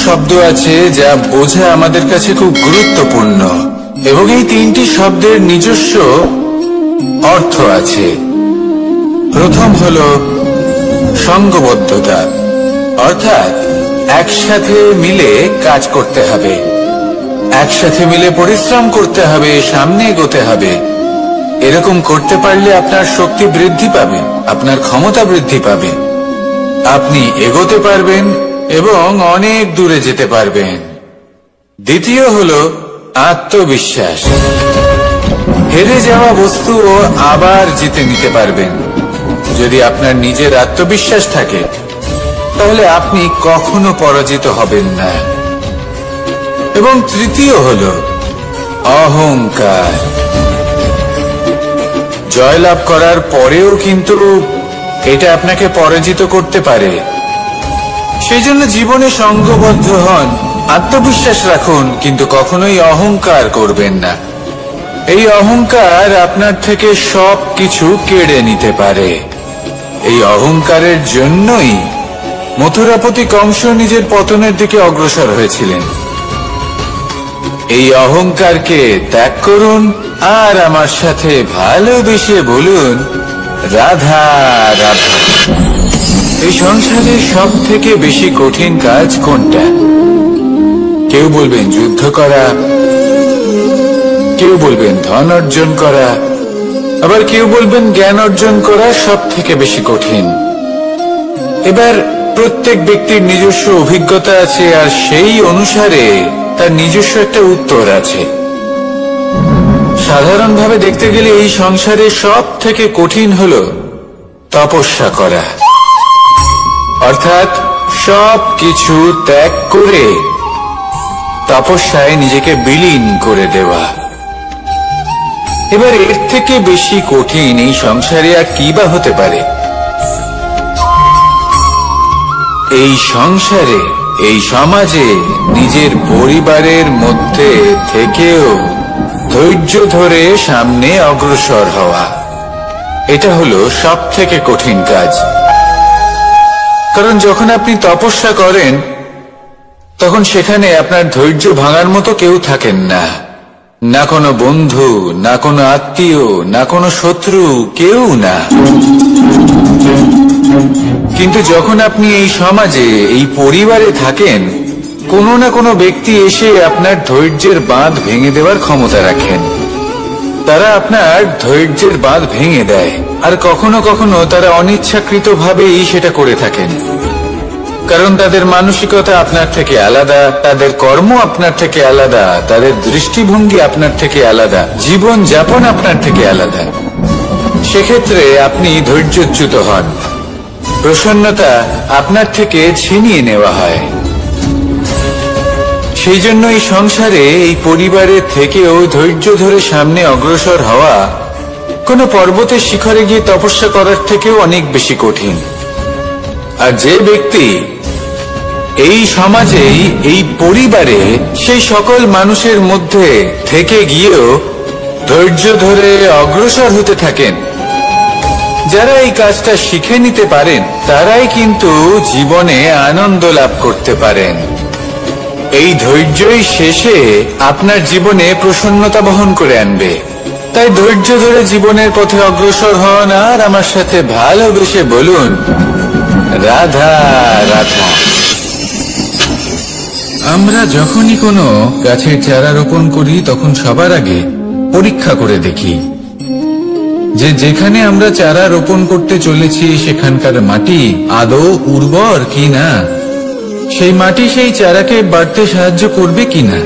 শব্দ আছে যা বোঝা আমাদের কাছে খুব গুরুত্বপূর্ণ, এবং এই তিনটি শব্দের নিজস্ব অর্থ আছে। প্রথম হল সঙ্গবদ্ধতা, অর্থাৎ একসাথে মিলে কাজ করতে হবে, একসাথে মিলে পরিশ্রম করতে হবে, সামনে এগোতে হবে। এরকম করতে পারলে আপনার শক্তি বৃদ্ধি পাবে, আপনার ক্ষমতা বৃদ্ধি পাবে, আপনি এগোতে পারবেন এবং অনেক দূরে যেতে পারবেন। দ্বিতীয় হল আত্মবিশ্বাস। হেরে যাওয়া বস্তুও আবার জিতে নিতে পারবেন। যদি আপনার নিজের আত্মবিশ্বাস থাকে তাহলে আপনি কখনো পরাজিত হবেন না। এবং তৃতীয় হল অহংকার। জয়লাভ করার পরেও কিন্তু এটা আপনাকে পরাজিত করতে পারে। সেই জন্য জীবনে সঙ্গবদ্ধ হন, আত্মবিশ্বাস রাখুন, কিন্তু কখনোই অহংকার করবেন না। এই অহংকার আপনার থেকে সবকিছু কেড়ে নিতে পারে। এই অহংকারের জন্যই মথুরাপতি কংস নিজের পতনের দিকে অগ্রসর হয়েছিলেন। এই অহংকারকে ত্যাগ করুন আর আমার সাথে ভালোবেসে বলুন, রাধা রাধা। এই সংসারে সব থেকে বেশি কঠিন কাজ কোনটা? কেউ বলবেন যুদ্ধ করা, কেউ বলবেন ধন অর্জন করা, আবার কেউ বলবেন জ্ঞান অর্জন করা সব থেকে বেশি কঠিন। এবার প্রত্যেক ব্যক্তির নিজস্ব অভিজ্ঞতা আছে, আর সেই অনুসারে তার নিজস্ব একটা উত্তর আছে। সাধারণভাবে দেখতে গেলে এই সংসারে সব থেকে কঠিন হল তপস্যা করা, অর্থাৎ সব কিছু ত্যাগ করে তপস্যায় নিজেকে বিলীন করে দেওয়া। এবার এর থেকে বেশি কঠিন এই সংসারে আর কি বা হতে পারে? এই সংসারে, এই সমাজে, নিজের পরিবারের মধ্যে থেকেও ধৈর্য ধরে সামনে অগ্রসর হওয়া, এটা হলো সব থেকে কঠিন কাজ। কারণ যখন আপনি তপস্যা করেন তখন সেখানে আপনার ধৈর্য ভাঙার মতো কেউ থাকেন না, না কোনো বন্ধু, না কোনো আত্মীয়, না কোনো শত্রু, কেউ না। কিন্তু যখন আপনি এই সমাজে, এই পরিবারে থাকেন, কোনো না কোনো ব্যক্তি এসে আপনার ধৈর্যের বাঁধ ভেঙে দেওয়ার ক্ষমতা রাখেন। তারা আপনার ধৈর্যের বাঁধ ভেঙে দেয়, আর কখনো কখনো তারা অনিচ্ছাকৃতভাবেই সেটা করে থাকেন। কারণ তাদের মানসিকতা আপনার থেকে আলাদা, তাদের কর্ম আপনার থেকে আলাদা, তাদের দৃষ্টিভঙ্গি আপনার থেকে আলাদা, জীবন যাপন আপনার থেকে আলাদা। সেক্ষেত্রে আপনি ধৈর্যচ্যুত হন, প্রসন্নতা আপনার থেকে ছিনিয়ে নেওয়া হয়। সেই জন্য এই সংসারে, এই পরিবারের থেকেও ধৈর্য ধরে সামনে অগ্রসর হওয়া কোনো পর্বতের শিখরে গিয়ে তপস্যা করার থেকেও অনেক বেশি কঠিন। আর যে ব্যক্তি এই সমাজেই, এই পরিবারে, সেই সকল মানুষের মধ্যে থেকে গিয়েও ধৈর্য ধরে অগ্রসর হতে থাকেন, যারা এই কাজটা শিখে নিতে পারেন, তারাই কিন্তু জীবনে আনন্দ লাভ করতে পারেন। এই ধৈর্যই শেষে আপনার জীবনে প্রসন্নতা বহন করে আনবে। তাই ধৈর্য ধরে জীবনের পথে অগ্রসর হন আর আমার সাথে ভালোবেসে বলুন, রাধা রাধা। আমরা যখনই কোনো গাছের চারা রোপণ করি তখন সবার আগে পরীক্ষা করে দেখি যে যেখানে আমরা চারা রোপণ করতে চলেছি সেখানকার মাটি আদৌ উর্বর কি না, সেই মাটি সেই চারাকে বাড়তে সাহায্য করবে কিনা।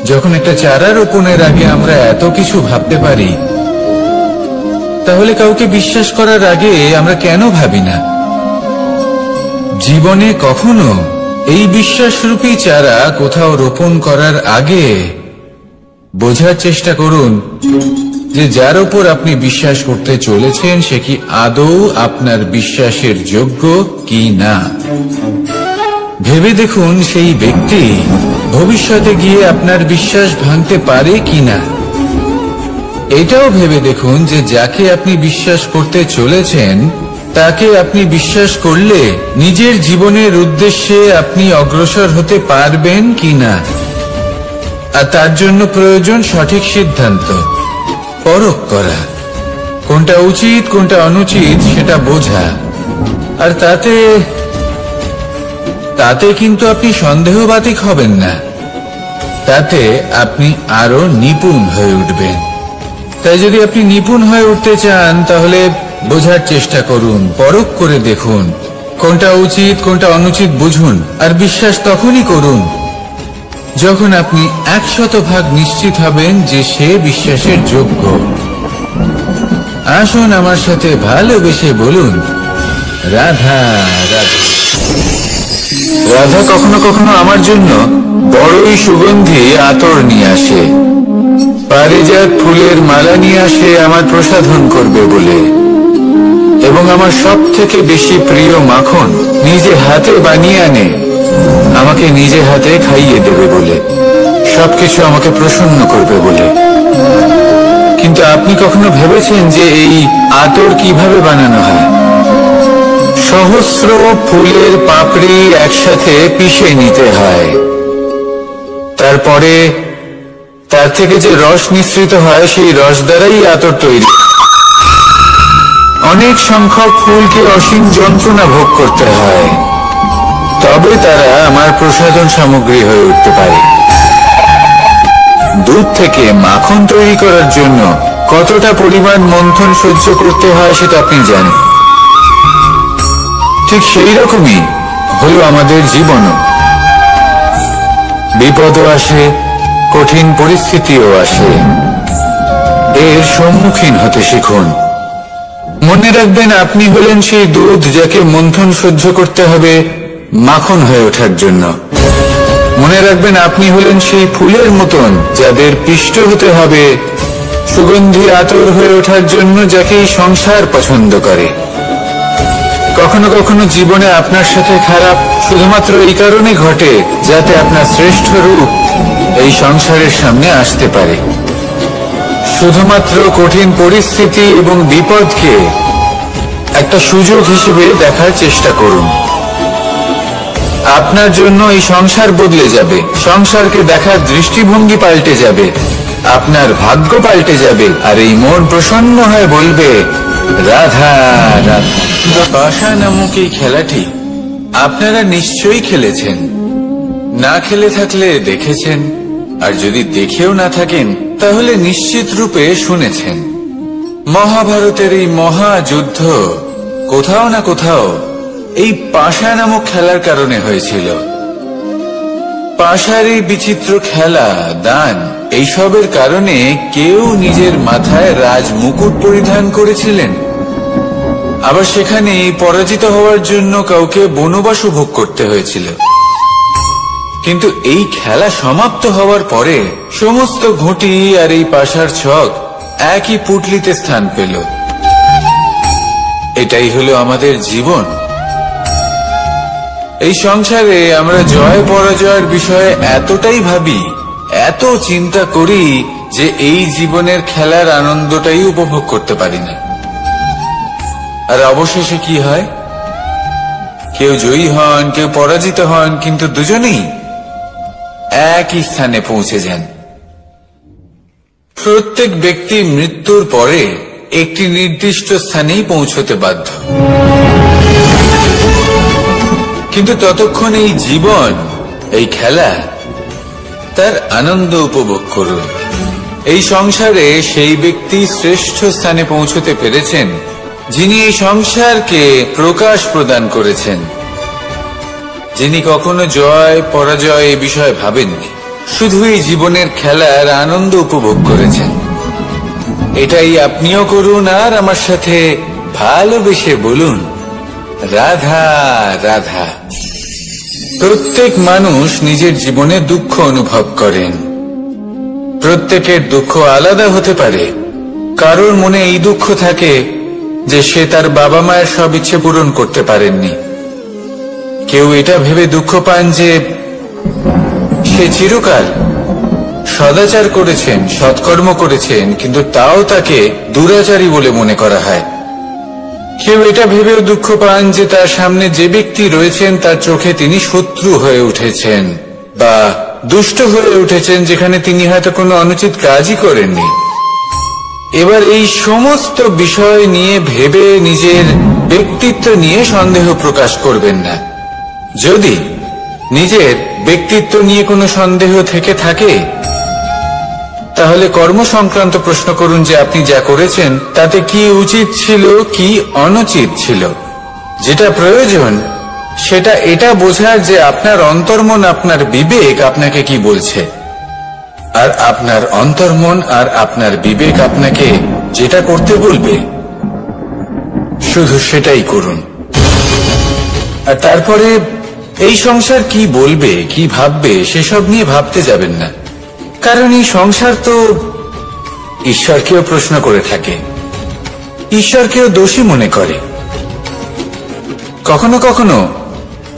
যখন একটা চারা রোপণের আগে আমরা এত কিছু ভাবতে পারি, তাহলে কাউকে বিশ্বাস করার আগে আমরা কেন ভাবি না? জীবনে কখনো এই বিশ্বাসরূপী চারা কোথাও রোপণ করার আগে বোঝার চেষ্টা করুন যে যার উপর আপনি বিশ্বাস করতে চলেছেন সে কি আদৌ আপনার বিশ্বাসের যোগ্য কি না। ভেবে দেখুন সেই ব্যক্তি ভবিষ্যতে গিয়ে আপনার বিশ্বাস ভাঙতে পারে কিনা। এটাও ভেবে দেখুন যে যাকে আপনি বিশ্বাস করতে চলেছেন তাকে আপনি বিশ্বাস করলে নিজের জীবনের উদ্দেশ্যে আপনি অগ্রসর হতে পারবেন কিনা, আর তার জন্য প্রয়োজন সঠিক সিদ্ধান্ত, পরখ করা, কোনটা উচিত কোনটা অনুচিত সেটা বোঝা। আর তাতে কিন্তু আপনি সন্দেহবাতিক হবেন না, তাতে আপনি আরো নিপুণ হয়ে উঠবেন। তাই যদি আপনি নিপুণ হয়ে উঠতে চান তাহলে বোঝার চেষ্টা করুন, পরখ করে দেখুন, কোনটা উচিত কোনটা অনুচিত বুঝুন। আর বিশ্বাস তখনই করুন যখন আপনি 100% নিশ্চিত হবেন যে সে বিশ্বাসের যোগ্য। আসুন আমার সাথে ভালোবেসে বলুন, রাধা রাধা। রাধা কখনো কখনো আমার জন্য বড়ই সুগন্ধি আতর নিয়ে আসে, পারিজাত ফুলের মালা নিয়ে আসে আমার প্রসাধন করবে বলে, এবং আমার সব থেকে বেশি প্রিয় মাখন নিজে হাতে বানিয়ে আনে আমাকে নিজে হাতে খাইয়ে দেবে বলে, সবকিছু আমাকে প্রসন্ন করবে বলে। কিন্তু আপনি কখনো ভেবেছেন যে এই আতর কিভাবে বানানো হয়? সহস্র ফুলের পাপড়ি একসাথে পিষে নিতে হয়, তারপরে তার থেকে যে রস নিঃসৃত হয় সেই রস দ্বারাই আতর তৈরি। অনেক সংখ্যক ফুলকে অসীম যন্ত্রণা ভোগ করতে হয়, তবে তারা আমার প্রসাধন সামগ্রী হয়ে উঠতে পারে। দুধ থেকে মাখন তৈরি করার জন্য কতটা পরিমাণ মন্থন সহ্য করতে হয় সেটা আপনি জানেন। ঠিক সেই রকমই হলো আমাদের জীবনও। বিপদও আসে, কঠিন পরিস্থিতিও আসে, এর সম্মুখীন হতে শিখুন। মনে রাখবেন আপনি হলেন সেই দুধ যাকে মন্থন সহ্য করতে হবে মাখন হয়ে ওঠার জন্য। মনে রাখবেন আপনি হলেন সেই ফুলের মতন যাদের পিষ্ট হতে হবে সুগন্ধি আতর হয়ে ওঠার জন্য, যাকে এই সংসার পছন্দ করে। কখনো কখনো জীবনে আপনার সাথে খারাপ শুধুমাত্র এই কারণে ঘটে যাতে আপনার শ্রেষ্ঠ রূপ এই সংসারের সামনে আসতে পারে। শুধুমাত্র কঠিন পরিস্থিতি এবং বিপদকে একটা সুযোগ হিসেবে দেখার চেষ্টা করুন। আপনার জন্য এই সংসার বদলে যাবে, সংসারকে দেখার দৃষ্টিভঙ্গি পাল্টে যাবে, আপনার ভাগ্য পাল্টে যাবে, আর এই মন প্রসন্ন হয়ে বলবে, রাধা রাধা। পাশা নামক এই খেলাটি আপনারা নিশ্চয়ই খেলেছেন, না খেলে থাকলে দেখেছেন, আর যদি দেখেও না থাকেন তাহলে নিশ্চিত রূপে শুনেছেন। মহাভারতের এই মহাযুদ্ধ কোথাও না কোথাও এই পাশা নামক খেলার কারণে হয়েছিল। পাশার এই বিচিত্র খেলা, দান, এইসবের কারণে কেউ নিজের মাথায় রাজ মুকুট পরিধান করেছিলেন, আবার সেখানে পরাজিত হওয়ার জন্য কাউকে বনবাস ভোগ করতে হয়েছিল। কিন্তু এই খেলা সমাপ্ত হওয়ার পরে সমস্ত ঘুঁটি আর এই পাশার ছক একই পুটলিতে স্থান পেল। এটাই হলো আমাদের জীবন। এই সংসারে আমরা জয় পরাজয়ের বিষয়ে এতটাই ভাবি, এত চিন্তা করি যে এই জীবনের খেলার আনন্দটাই উপভোগ করতে পারি না। আর অবশেষে কি হয়? কেউ জয়ী হন, কেউ পরাজিত হন, কিন্তু দুজনেই একই স্থানে পৌঁছে যান। প্রত্যেক ব্যক্তি মৃত্যুর পরে একটি নির্দিষ্ট স্থানেই পৌঁছতে বাধ্য, কিন্তু ততক্ষণ এই জীবন, এই খেলা, তার আনন্দ উপভোগ করুন। এই সংসারে সেই ব্যক্তি শ্রেষ্ঠ স্থানে পৌঁছতে পেরেছেন যিনি এই সংসারকে প্রকাশ প্রদান করেছেন, যিনি কখনো জয় পরাজয় এ বিষয়ে ভাবেননি, শুধু এই জীবনের খেলার আনন্দ উপভোগ করেছেন। এটাই আপনিও করুন, আর আমার সাথে ভালোবেসে বলুন, রাধা রাধা। প্রত্যেক মানুষ নিজের জীবনে দুঃখ অনুভব করেন। প্রত্যেকের দুঃখ আলাদা হতে পারে। কারোর মনে এই দুঃখ থাকে যে সে তার বাবা মায়ের সব ইচ্ছে পূরণ করতে পারেননি। কেউ এটা ভেবে দুঃখ পান যে সে চিরকাল সদাচার করেছেন, সৎকর্ম করেছেন, কিন্তু তাও তাকে দুরাচারী বলে মনে করা হয়। কেউ এটা ভেবেও দুঃখ পান যে তার সামনে যে ব্যক্তি রয়েছেন তার চোখে তিনি শত্রু হয়ে উঠেছেন বা দুষ্ট হয়ে উঠেছেন, যেখানে তিনি হয়তো কোনো অনুচিত কাজই করেননি। এবার এই সমস্ত বিষয় নিয়ে ভেবে নিজের ব্যক্তিত্ব নিয়ে সন্দেহ প্রকাশ করবেন না। যদি নিজের ব্যক্তিত্ব নিয়ে কোনো সন্দেহ থেকে থাকে, তাহলে কর্ম সংক্রান্ত প্রশ্ন করুন যে আপনি যা করেছেন তাতে কি উচিত ছিল, কি অনুচিত ছিল। যেটা প্রয়োজন সেটা এটা বোঝার যে আপনার অন্তর্মন, আপনার বিবেক আপনাকে কি বলছে, আর আপনার অন্তর্মন আর আপনার বিবেক আপনাকে যেটা করতে বলবে শুধু সেটাই করুন। আর তারপরে এই সংসার কি বলবে, কি ভাববে সেসব নিয়ে ভাবতে যাবেন না, কারণ এই সংসার তো ঈশ্বরকেও প্রশ্ন করে থাকে, ঈশ্বরকেও দোষী মনে করে। কখনো কখনো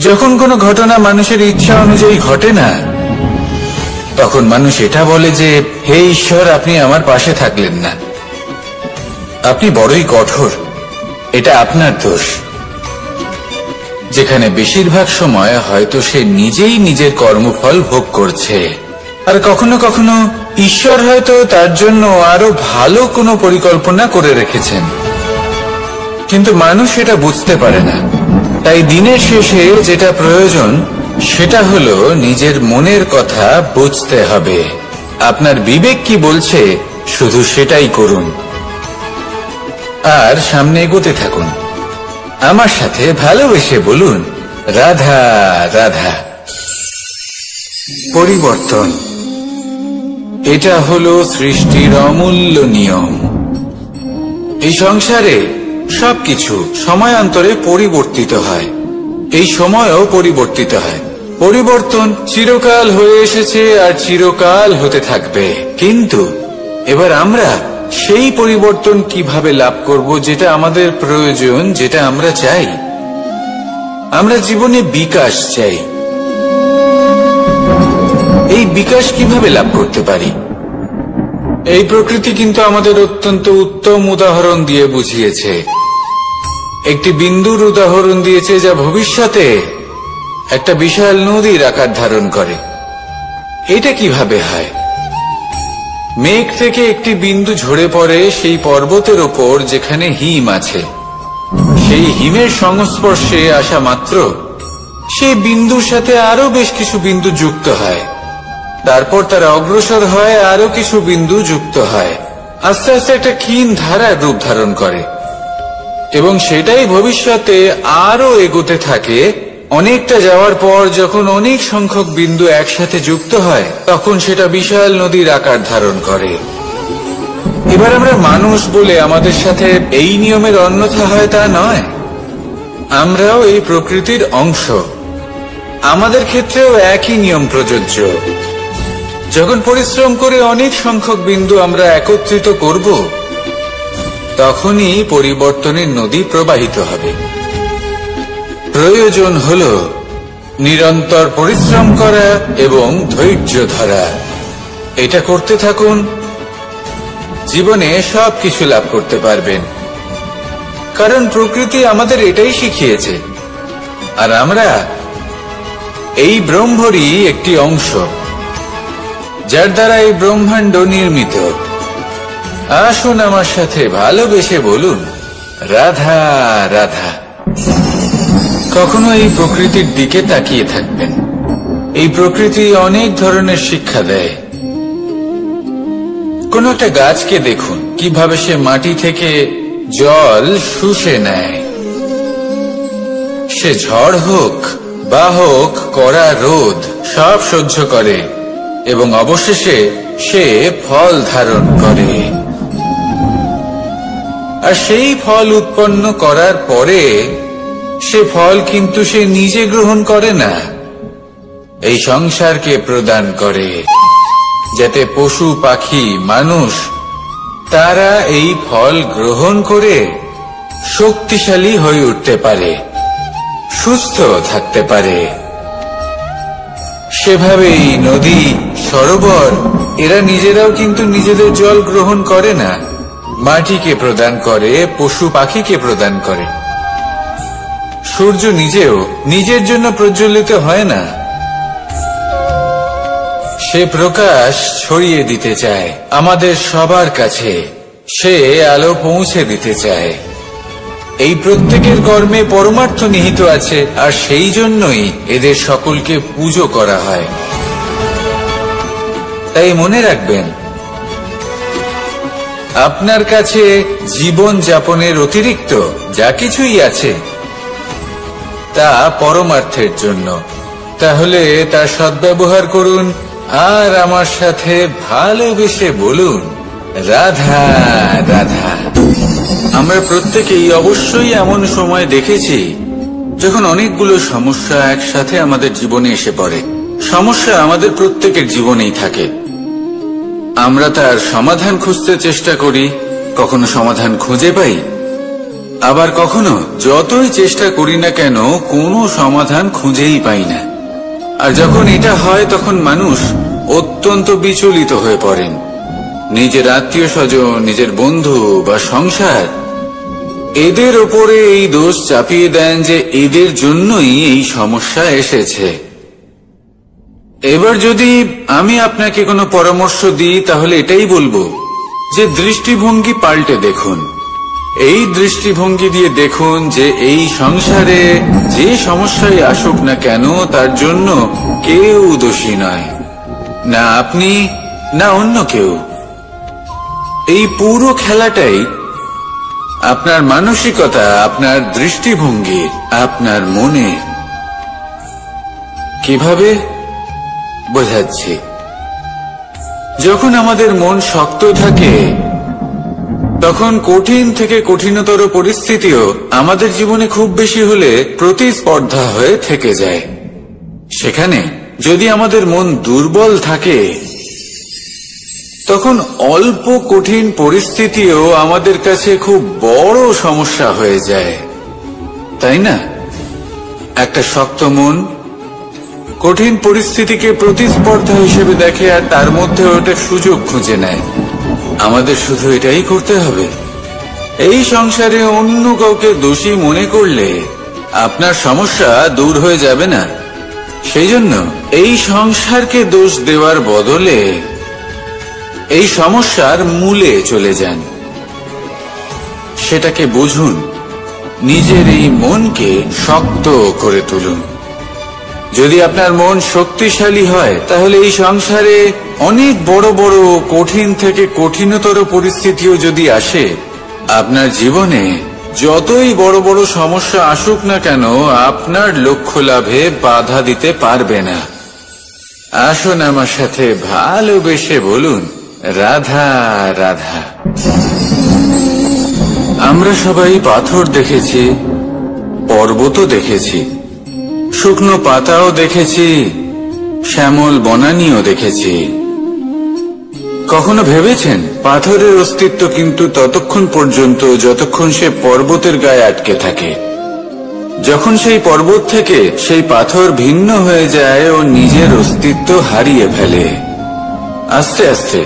যখন কোনো ঘটনা মানুষের ইচ্ছা অনুযায়ী ঘটে না, তখন মানুষ এটা বলে যে হে ঈশ্বর, আপনি আমার পাশে থাকলেন না, আপনি বড়ই কঠোর, এটা আপনার দোষ। যেখানে বেশিরভাগ সময় হয়তো সে নিজেই নিজের কর্মফল ভোগ করছে। আর কখনো কখনো ঈশ্বর হয়তো তার জন্য আরো ভালো কোনো পরিকল্পনা করে রেখেছেন, কিন্তু মানুষ এটা বুঝতে পারে না। তাই দিনের শেষে যেটা প্রয়োজন সেটা হলো নিজের মনের কথা বুঝতে হবে। আপনার বিবেক কি বলছে শুধু সেটাই করুন, আর সামনে এগোতে থাকুন। আমার সাথে ভালোবেসে বলুন, রাধা রাধা। পরিবর্তন, এটা হলো সৃষ্টির অমূল্য নিয়ম। এই সংসারে সবকিছু সময়ান্তরে পরিবর্তিত হয়, এই সময়ও পরিবর্তিত হয়। পরিবর্তন চিরকাল হয়ে এসেছে আর চিরকাল হতে থাকবে। কিন্তু এবার আমরা সেই পরিবর্তন কিভাবে লাভ করব, যেটা আমাদের প্রয়োজন, যেটা আমরা চাই। আমরা জীবনে বিকাশ চাই। এই বিকাশ কিভাবে লাভ করতে পারি? এই প্রকৃতি কিন্তু আমাদের অত্যন্ত উত্তম উদাহরণ দিয়ে বুঝিয়েছে। একটি বিন্দুর উদাহরণ দিয়েছে যা ভবিষ্যতে একটা বিশাল নদীর আকার ধারণ করে। এটা কিভাবে হয়? মেঘ থেকে একটি বিন্দু ঝরে পড়ে সেই পর্বতের ওপর যেখানে হিম আছে। সেই হিমের সংস্পর্শে আসা মাত্র সেই বিন্দুর সাথে আরো বেশ কিছু বিন্দু যুক্ত হয়। তারপর তারা অগ্রসর হয়, আরো কিছু বিন্দু যুক্ত হয়, আস্তে আস্তে একটা ক্ষীণ ধারার রূপ ধারণ করে, এবং সেটাই ভবিষ্যতে আরো এগোতে থাকে। অনেকটা যাওয়ার পর যখন অনেক সংখ্যক বিন্দু একসাথে যুক্ত হয়, তখন সেটা বিশাল নদীর আকার ধারণ করে। এবার আমরা মানুষ বলে আমাদের সাথে এই নিয়মের অন্যথা হয় তা নয়। আমরাও এই প্রকৃতির অংশ, আমাদের ক্ষেত্রেও একই নিয়ম প্রযোজ্য। যখন পরিশ্রম করে অনেক সংখ্যক বিন্দু আমরা একত্রিত করব, তখনই পরিবর্তনের নদী প্রবাহিত হবে। প্রয়োজন হল নিরন্তর পরিশ্রম করা এবং ধৈর্য ধরা। এটা করতে থাকুন, জীবনে সবকিছু লাভ করতে পারবেন। কারণ প্রকৃতি আমাদের এটাই শিখিয়েছে, আর আমরা এই ব্রহ্মরই একটি অংশ, যার দ্বারা এই ব্রহ্মাণ্ড নির্মিত। আসুন আমার সাথে ভালোবেসে বলুন, রাধা রাধা। কখনো এই প্রকৃতির দিকে তাকিয়ে থাকবেন। এই প্রকৃতি অনেক ধরনের শিক্ষা দেয়। কোন একটা গাছকে দেখুন, কিভাবে সে মাটি থেকে জল শুষে নেয়। সে ঝড় হোক বা হোক কড়া রোদ, সব সহ্য করে এবং অবশেষে সে ফল ধারণ করে। আর সেই ফল উৎপন্ন করার পরে সে ফল কিন্তু সে নিজে গ্রহণ করে না, এই সংসারকে প্রদান করে, যাতে পশু পাখি মানুষ তারা এই ফল গ্রহণ করে শক্তিশালী হয়ে উঠতে পারে, সুস্থ থাকতে পারে। সেভাবেই নদী, সরোবর এরা নিজেরাও কিন্তু নিজেদের জল গ্রহণ করে না, মাটিকে প্রদান করে, পশু পাখিকে প্রদান করে। সূর্য নিজেও নিজের জন্য প্রজ্বলিত হয় না, সে প্রকাশ ছড়িয়ে দিতে চায় আমাদের সবার কাছে, সে আলো পৌঁছে দিতে চায়। এই প্রত্যেকের কর্মে পরমার্থ নিহিত আছে, আর সেই জন্যই এদের সকলকে পুজো করা হয়। তাই মনে রাখবেন, আপনার কাছে জীবন যাপনের অতিরিক্ত যা কিছুই আছে তা পরমার্থের জন্য। তাহলে তার সদ্ব্যবহার করুন আর আমার সাথে ভালোবেসে বলুন, রাধা রাধা। আমরা প্রত্যেকেই অবশ্যই এমন সময় দেখেছি যখন অনেকগুলো সমস্যা একসাথে আমাদের জীবনে এসে পড়ে। সমস্যা আমাদের প্রত্যেকের জীবনেই থাকে, আমরা তার সমাধান খুঁজতে চেষ্টা করি, কখনো সমাধান খুঁজে পাই, আবার কখনো যতই চেষ্টা করি না কেন কোনো সমাধান খুঁজেই পাই না। আর যখন এটা হয় তখন মানুষ অত্যন্ত বিচলিত হয়ে পড়েন। নিজের আত্মীয় স্বজন, নিজের বন্ধু বা সংসার, এদের ওপরে এই দোষ চাপিয়ে দেন যে এদের জন্যই এই সমস্যা এসেছে। এবার যদি আমি আপনাকে কোনো পরামর্শ দিই তাহলে এটাই বলবো যে দৃষ্টিভঙ্গি পাল্টে দেখুন। এই দৃষ্টিভঙ্গি দিয়ে দেখুন যে এই সংসারে যে সমস্যায় আসুক না কেন তার জন্য কেউ দোষী নয়, না আপনি না অন্য কেউ। এই পুরো খেলাটাই আপনার মানসিকতা, আপনার দৃষ্টিভঙ্গি, আপনার মনে। কিভাবে বোঝাচ্ছি, যখন আমাদের মন শক্ত থাকে তখন কঠিন থেকে কঠিনতর পরিস্থিতিও আমাদের জীবনে খুব বেশি হলে প্রতিস্পর্ধা হয়ে থেকে যায়। সেখানে যদি আমাদের মন দুর্বল থাকে তখন অল্প কঠিন পরিস্থিতিও আমাদের কাছে খুব বড় সমস্যা হয়ে যায়, তাই না? একটা শক্ত মন কঠিন পরিস্থিতিকে প্রতিস্পর্ধা হিসেবে দেখে আর তার মধ্যে ওটা সুযোগ খুঁজে নেয়। আমাদের শুধু এটাই করতে হবে। এই সংসারে অন্য কাউকে দোষী মনে করলে আপনার সমস্যা দূর হয়ে যাবে না। সেই জন্য এই সংসারকে দোষ দেওয়ার বদলে এই সমস্যার মূলে চলে যান, সেটাকে বুঝুন, নিজের এই মনকে শক্ত করে তুলুন। যদি আপনার মন শক্তিশালী হয় তাহলে এই সংসারে অনেক বড় বড় কঠিন থেকে কঠিনতর পরিস্থিতিও যদি আসে, আপনার জীবনে যতই বড় বড় সমস্যা আসুক না কেন আপনার লক্ষ্য লাভে বাধা দিতে পারবে না। আসুন আমার সাথে ভালোবেসে বলুন, রাধা রাধা। আমরা সবাই পাথর দেখেছি, পর্বতও দেখেছি, শুকনো পাতাও দেখেছি, শ্যামল বনানীও দেখেছি। কখনো ভেবেছেন পাথরের অস্তিত্ব কিন্তু ততক্ষণ পর্যন্ত যতক্ষণ সে পর্বতের গায়ে আটকে থাকে। যখন সেই পর্বত থেকে সেই পাথর ভিন্ন হয়ে যায় ও নিজের অস্তিত্ব হারিয়ে ফেলে। আস্তে আস্তে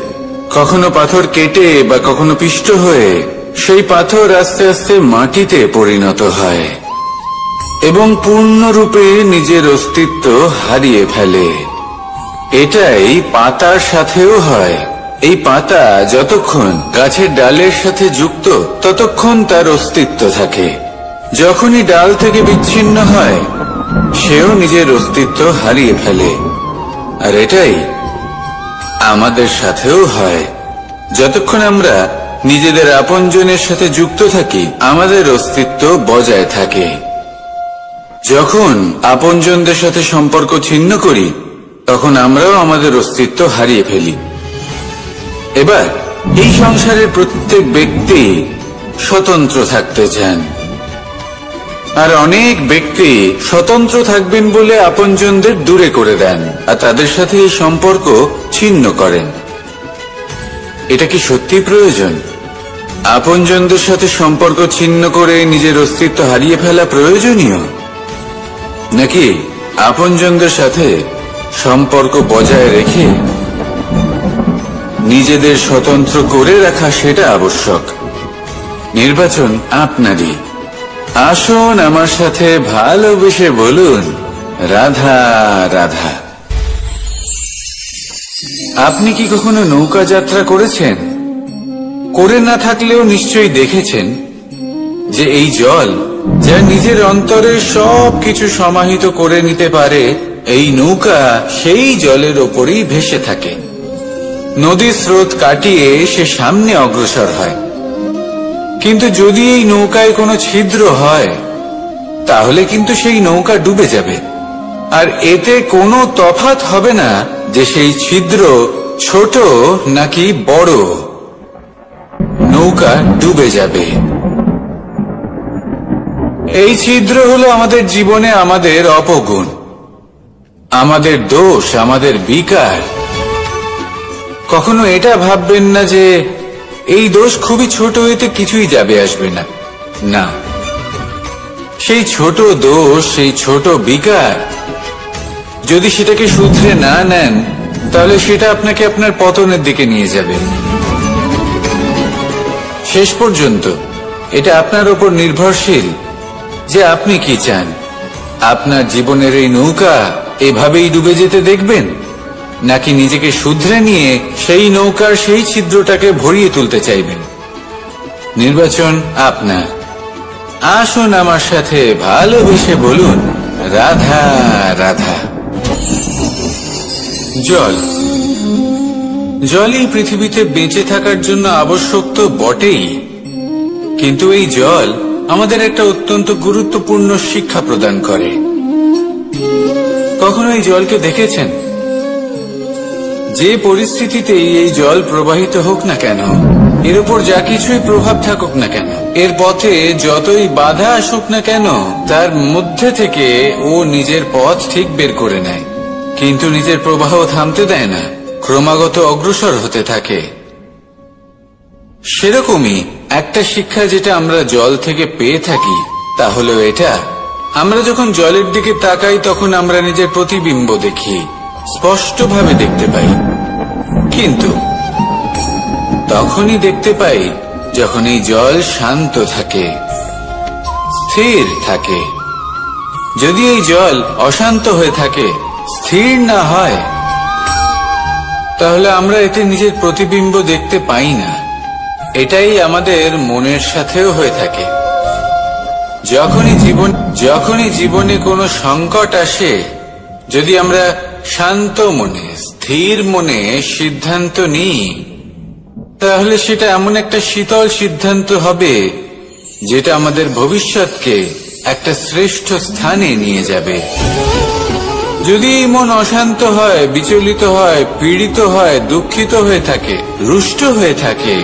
কখনো পাথর কেটে বা কখনো পিষ্ট হয়ে সেই পাথর আস্তে আস্তে মাটিতে পরিণত হয় এবং পূর্ণরূপে নিজের অস্তিত্ব হারিয়ে ফেলে। এটাই পাতার সাথেও হয়। এই পাতা যতক্ষণ গাছের ডালের সাথে যুক্ত ততক্ষণ তার অস্তিত্ব থাকে। যখনই ডাল থেকে বিচ্ছিন্ন হয় সেও নিজের অস্তিত্ব হারিয়ে ফেলে। আর এটাই আমাদের সাথেও হয়। যতক্ষণ আমরা নিজেদের আপনজনের সাথে যুক্ত থাকি আমাদের অস্তিত্ব বজায় থাকে। যখন আপনজনদের সাথে সম্পর্ক ছিন্ন করি তখন আমরাও আমাদের অস্তিত্ব হারিয়ে ফেলি। এবার এই সংসারের প্রত্যেক ব্যক্তি স্বতন্ত্র থাকতে চান, আর অনেক ব্যক্তি স্বতন্ত্র থাকবেন বলে আপনজনদের দূরে করে দেন আর তাদের সাথে এই সম্পর্ক ছিন্ন করেন। এটা কি সত্যি প্রয়োজন? আপনজনদের সাথে সম্পর্ক ছিন্ন করে নিজের অস্তিত্ব হারিয়ে ফেলা প্রয়োজনীয়, নাকি আপনজনদের সাথে সম্পর্ক বজায় রেখে নিজেদের স্বতন্ত্র করে রাখা সেটা আবশ্যক? নির্বাচন আপনারই। আসুন আমার সাথে ভালোবেসে বলুন, রাধা রাধা। আপনি কি কখনো নৌকা যাত্রা করেছেন? করে না থাকলেও নিশ্চয়ই দেখেছেন যে এই জল যা নিজের অন্তরে সব কিছু সমাহিত করে নিতে পারে, এই নৌকা সেই জলের ওপরেই ভেসে থাকে। নদীর স্রোত কাটিয়ে সে সামনে অগ্রসর হয়। কিন্তু যদি এই নৌকায় কোনো ছিদ্র হয়, তাহলে কিন্তু সেই নৌকা ডুবে যাবে। আর এতে কোনো তফাৎ হবে না যে সেই ছিদ্র ছোট নাকি বড়, নৌকা ডুবে যাবে। এই ছিদ্র হলো আমাদের জীবনে আমাদের অপগুণ, আমাদের দোষ, আমাদের বিকার। কখনো এটা ভাববেন না যে এই দোষ খুবই ছোট, এতে কিছুই যাবে আসবে না। না, সেই ছোট দোষ, সেই ছোট বিকার, যদি সেটাকে শুধরে না নেন, তাহলে সেটা আপনাকে আপনার পতনের দিকে নিয়ে যাবে। শেষ পর্যন্ত এটা আপনার উপর নির্ভরশীল যে আপনি কি চান। আপনার জীবনের এই নৌকা এভাবেই ডুবে যেতে দেখবেন, নাকি নিজেকে শুধরে নিয়ে সেই নৌকার সেই ছিদ্রটাকে ভরিয়ে তুলতে চাইবেন? নির্বাচন আপনার। আসুন আমার সাথে ভালোবেসে বলুন, রাধা রাধা। জল, জলই পৃথিবীতে বেঁচে থাকার জন্য আবশ্যক তো বটেই, কিন্তু এই জল আমাদের একটা অত্যন্ত গুরুত্বপূর্ণ শিক্ষা প্রদান করে। কখনো এই জলকে দেখেছেন? যে পরিস্থিতিতেই এই জল প্রবাহিত হোক না কেন, এর উপর যা কিছুই প্রভাব থাকুক না কেন, এর পথে যতই বাধা আসুক না কেন, তার মধ্যে থেকে ও নিজের পথ ঠিক বের করে নেয়, কিন্তু নিজের প্রবাহ থামতে দেয় না, ক্রমাগত অগ্রসর হতে থাকে। সেরকমই একটা শিক্ষা যেটা আমরা জল থেকে পেয়ে থাকি, তা হলো এটা: আমরা যখন জলের দিকে তাকাই, তখন আমরা নিজের প্রতিবিম্ব দেখি, স্পষ্টভাবে দেখতে পাই। কিন্তু তখনই দেখতে পাই যখন এই জল শান্ত থাকে, স্থির থাকে। যদি এই জল অশান্ত হয়ে থাকে, স্থির না হয়, তাহলে আমরা এতে নিজের প্রতিবিম্ব দেখতে পাই না। এটাই আমাদের মনের সাথেও হয়ে থাকে। যখনই জীবনে কোনো সংকট আসে, যদি আমরা শান্ত মনে, স্থির মনে সিদ্ধান্ত নিই, তাহলে সেটা এমন একটা শীতল সিদ্ধান্ত হবে যেটা আমাদের ভবিষ্যৎকে একটা শ্রেষ্ঠ স্থানে নিয়ে যাবে। যদি এই মন অশান্ত হয়, বিচলিত হয়, পীড়িত হয়, দুঃখিত হয়ে থাকে, রুষ্ট হয়ে থাকে,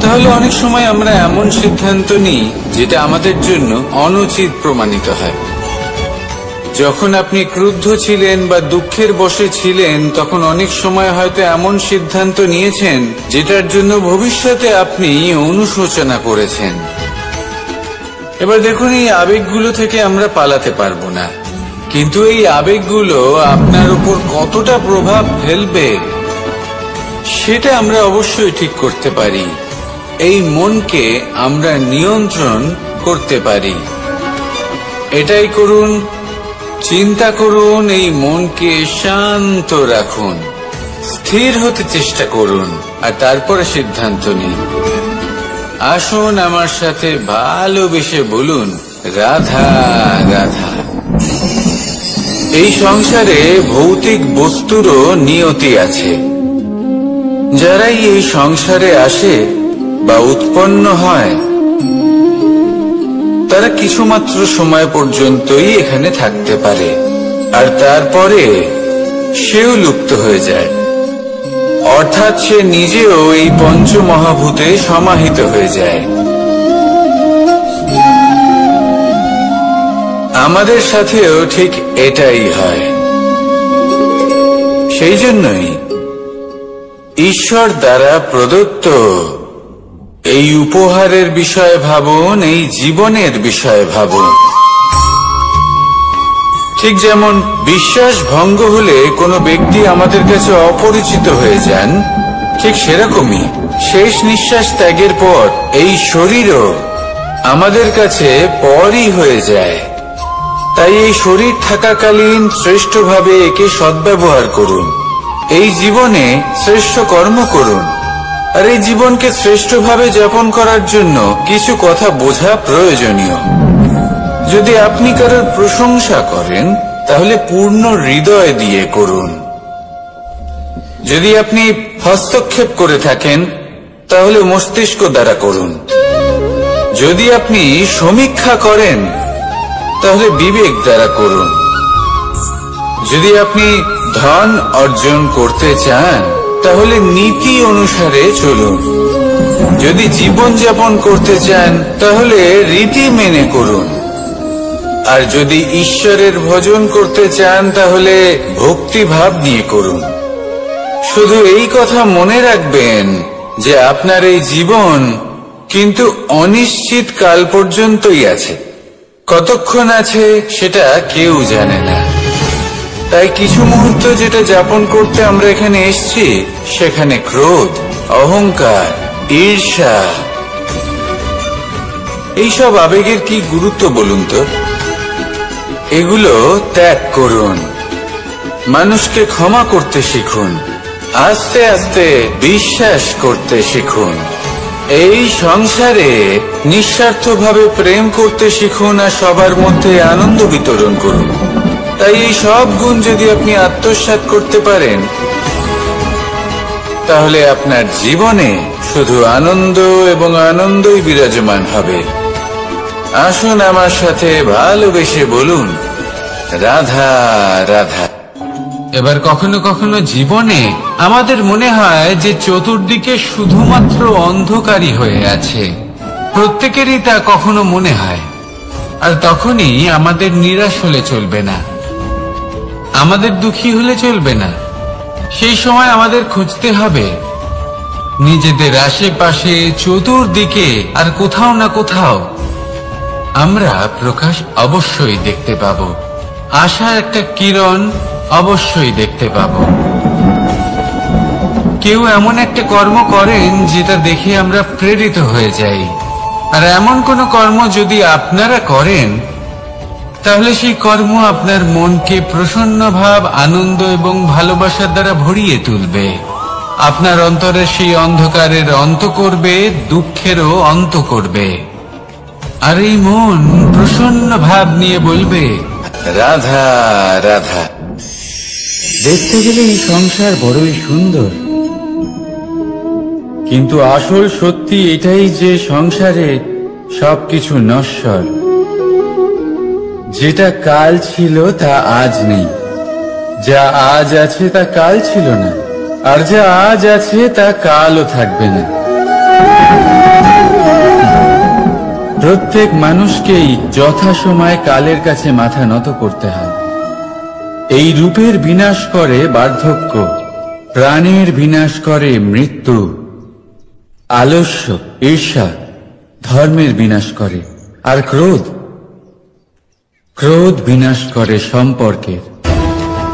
তাহলে অনেক সময় আমরা এমন সিদ্ধান্ত নিই যেটা আমাদের জন্য অনুচিত প্রমাণিত হয়। যখন আপনি ক্রুদ্ধ ছিলেন বা দুঃখের বশে ছিলেন, তখন অনেক সময় হয়তো এমন সিদ্ধান্ত নিয়েছেন যেটার জন্য ভবিষ্যতে আপনি অনুশোচনা করেছেন। এবার দেখুন, এই আবেগগুলো থেকে আমরা পালাতে পারবো না, কিন্তু এই আবেগগুলো আপনার উপর কতটা প্রভাব ফেলবে সেটা আমরা অবশ্যই ঠিক করতে পারি। এই মনকে আমরা নিয়ন্ত্রণ করতে পারি। এটাই করুন, চিন্তা করুন, এই মনকে শান্ত রাখুন, স্থির হতে চেষ্টা করুন, আর তারপরে সিদ্ধান্ত নিন। আসুন আমার সাথে ভালোবেসে বলুন, রাধা রাধা। এই সংসারে ভৌতিক বস্তুরও নিয়তি আছে। যারাই এই সংসারে আসে বা উৎপন্ন হয়, তারা কিছুমাত্র সময় পর্যন্তই এখানে থাকতে পারে, আর তারপরে সেও লুপ্ত হয়ে যায়। অর্থাৎ সে নিজেও এই পঞ্চমহাভূতে সমাহিত হয়ে যায়। আমাদের সাথেও ঠিক এটাই হয়। সেই জন্যই ঈশ্বর দ্বারা প্রদত্ত এই উপহারের বিষয়ে ভাবুন, এই জীবনের বিষয়ে ভাবুন। ঠিক যেমন বিশ্বাস ভঙ্গ হলে কোনো ব্যক্তি আমাদের কাছে অপরিচিত হয়ে যান, ঠিক সেরকমই শেষ নিঃশ্বাস ত্যাগের পর এই শরীরও আমাদের কাছে পরই হয়ে যায়। তাই এই শরীর থাকাকালীন শ্রেষ্ঠভাবে একে সদ্ব্যবহার করুন। এই জীবনে শ্রেষ্ঠ কর্ম করুন। আর এই জীবনকে শ্রেষ্ঠভাবে যাপন করার জন্য কিছু কথা বোঝা প্রয়োজনীয়। যদি আপনি কারোর প্রশংসা করেন তাহলে পূর্ণ হৃদয় দিয়ে করুন। যদি আপনি হস্তক্ষেপ করে থাকেন তাহলে মস্তিষ্ক দ্বারা করুন। যদি আপনি সমীক্ষা করেন তাহলে বিবেক দ্বারা করুন। যদি আপনি ধন অর্জন করতে চান তাহলে নীতি অনুসারে চলুন। যদি জীবন যাপন করতে চান তাহলে রীতি মেনে করুন। আর যদি ঈশ্বরের ভজন করতে চান তাহলে ভক্তিভাব নিয়ে করুন। শুধু এই কথা মনে রাখবেন যে আপনার এই জীবন কিন্তু অনিশ্চিত কাল পর্যন্তই আছে। কতক্ষণ আছে সেটা কেউ জানে না। তাই কিছু মুহূর্ত যেটা যাপন করতে আমরা এখানে এসেছি সেখানে ক্রোধ, অহংকার, ঈর্ষা এইসব আবেগের কি গুরুত্ব বলুন তো? এগুলো ত্যাগ করুন। মানুষকে ক্ষমা করতে শিখুন। আস্তে আস্তে বিশ্বাস করতে শিখুন। এই সংসারে নিঃস্বার্থভাবে প্রেম করতে শিখুন আর সবার মধ্যে আনন্দ বিতরণ করুন। তাই এই সব গুণ যদি আপনি আত্মসাৎ করতে পারেন তাহলে আপনার জীবনে শুধু আনন্দ এবং আনন্দই বিরাজমান হবে। আসুন আমার সাথে ভালোবেসে বলুন, রাধা রাধা। এবার কখনো কখনো জীবনে আমাদের মনে হয় যে চতুর্দিকে শুধুমাত্র অন্ধকারই হয়ে আছে। প্রত্যেকেরই তা কখনো মনে হয়। আর তখনই আমাদের নিরাশ হলে চলবে না, আমাদের দুঃখী হলে চলবে না। সেই সময় আমাদের খুঁজতে হবে নিজেদের আশেপাশে, চতুর্দিকে আর কোথাও না কোথাও আমরা প্রকাশ অবশ্যই দেখতে পাবো। আশার একটা কিরণ অবশ্যই দেখতে পাবো। কেউ এমন একটা কর্ম করেন যেটা দেখে আমরা প্রেরিত হয়ে যাই। আর এমন কোন কর্ম যদি আপনারা করেন তাহলে সেই কর্ম আপনার মনকে প্রসন্ন ভাব, আনন্দ এবং ভালোবাসার দ্বারা ভরিয়ে তুলবে। আপনার অন্তরের সেই অন্ধকারের অন্ত করবে, দুঃখেরও অন্ত করবে। আর এই মন প্রসন্ন ভাব নিয়ে বলবে, রাধা রাধা। দেখতে গেলে এই সংসার বড়ই সুন্দর, কিন্তু আসল সত্যি এটাই যে সংসারে সবকিছু নশ্বর। যেটা কাল ছিল তা আজ নেই, যা আজ আছে তা কাল ছিল না, আর যা আজ আছে তা কালও থাকবে না। প্রত্যেক মানুষকেই যথাসময়ে কালের কাছে মাথা নত করতে হয়। এই রূপের বিনাশ করে বার্ধক্য, প্রাণের বিনাশ করে মৃত্যু, আলস্য, ঈর্ষা ধর্মের বিনাশ করে, আর ক্রোধ বিনাশ করে সম্পর্কের।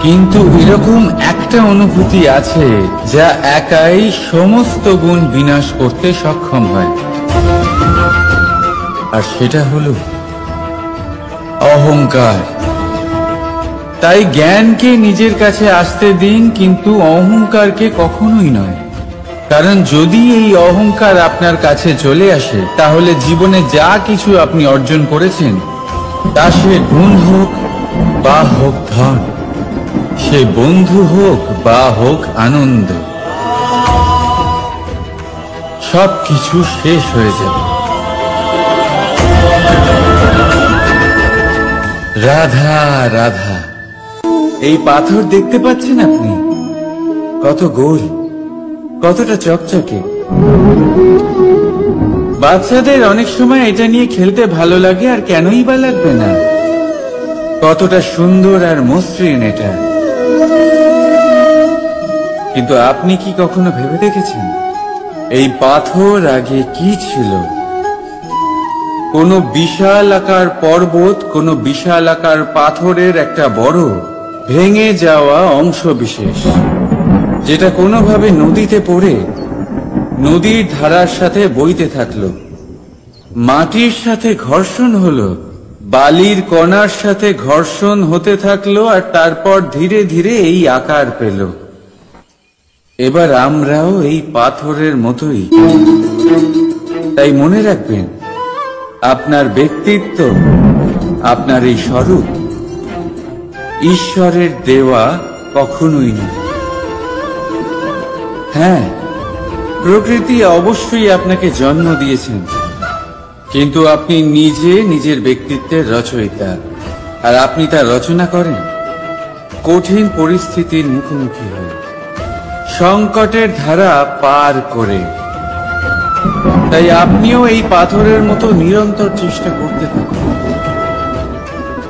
কিন্তু এরকম একটা অনুভূতি আছে যা একাই সমস্ত গুণ বিনাশ করতে সক্ষম হয়, আর সেটা হলো অহংকার। তাই জ্ঞানকে নিজের কাছে আসতে দিন, কিন্তু অহংকারকে কখনোই নয়। কারণ যদি এই অহংকার আপনার কাছে চলে আসে তাহলে জীবনে যা কিছু আপনি অর্জন করেছেন, তা সে গুণ হোক বা হোক ধন, সে বন্ধু হোক বা হোক আনন্দ, সবকিছু শেষ হয়ে যাবে। রাধা রাধা। এই পাথর দেখতে পাচ্ছেন আপনি? কত গোল, কতটা চকচকে। বাচ্চাদের অনেক সময় এটা নিয়ে খেলতে ভালো লাগে, আর কেনই বা লাগবে না। কতটা সুন্দর আর মসৃণ এটা। কিন্তু আপনি কি কখনো ভেবে দেখেছেন এই পাথর আগে কি ছিল? কোন বিশাল আকার পর্বত, কোন বিশাল আকার পাথরের একটা বড় ভেঙে যাওয়া অংশ বিশেষ, যেটা কোনোভাবে নদীতে পড়ে নদীর ধারার সাথে বইতে থাকলো, মাটির সাথে ঘর্ষণ হলো, বালির কণার সাথে ঘর্ষণ হতে থাকলো, আর তারপর ধীরে ধীরে এই আকার পেল। এবার আমরাও এই পাথরের মতোই। তাই মনে রাখবেন, আপনার ব্যক্তিত্ব, আপনার এই স্বরূপ ঈশ্বরের দেওয়া কখনোই নয়। হ্যাঁ, প্রকৃতি অবশ্যই আপনাকে জন্ম দিয়েছেন, কিন্তু আপনি নিজে নিজের ব্যক্তিত্বের রচয়িতা, আর আপনি তা রচনা করেন কঠিন পরিস্থিতির মুখোমুখি হয়ে, সংকটের ধারা পার করে। তাই আপনিও এই পাথরের মতো নিরন্তর চেষ্টা করতে থাকুন,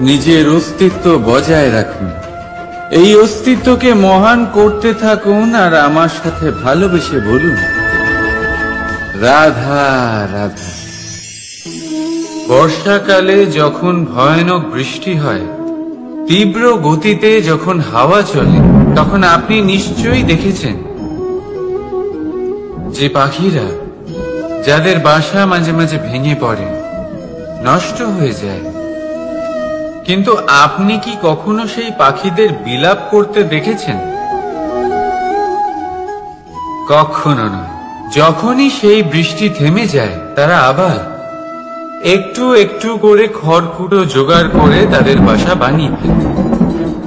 নিজের অস্তিত্ব বজায় রাখুন, এই অস্তিত্বকে মহান করতে থাকুন, আর আমার সাথে ভালোবেসে বলুন, রাধা রাধা। বর্ষাকালে যখন ভয়ানক বৃষ্টি হয়, তীব্র গতিতে যখন হাওয়া চলে, তখন আপনি নিশ্চয়ই দেখেছেন যে পাখিরা, যাদের বাসা মাঝে মাঝে ভেঙে পড়ে, নষ্ট হয়ে যায়, কিন্তু আপনি কি কখনো সেই পাখিদের বিলাপ করতে দেখেছেন? কখনো নয়। যখনই সেই বৃষ্টি থেমে যায়, তারা আবার একটু একটু করে খড়কুটো জোগাড় করে তাদের বাসা বানিয়ে ফেলে,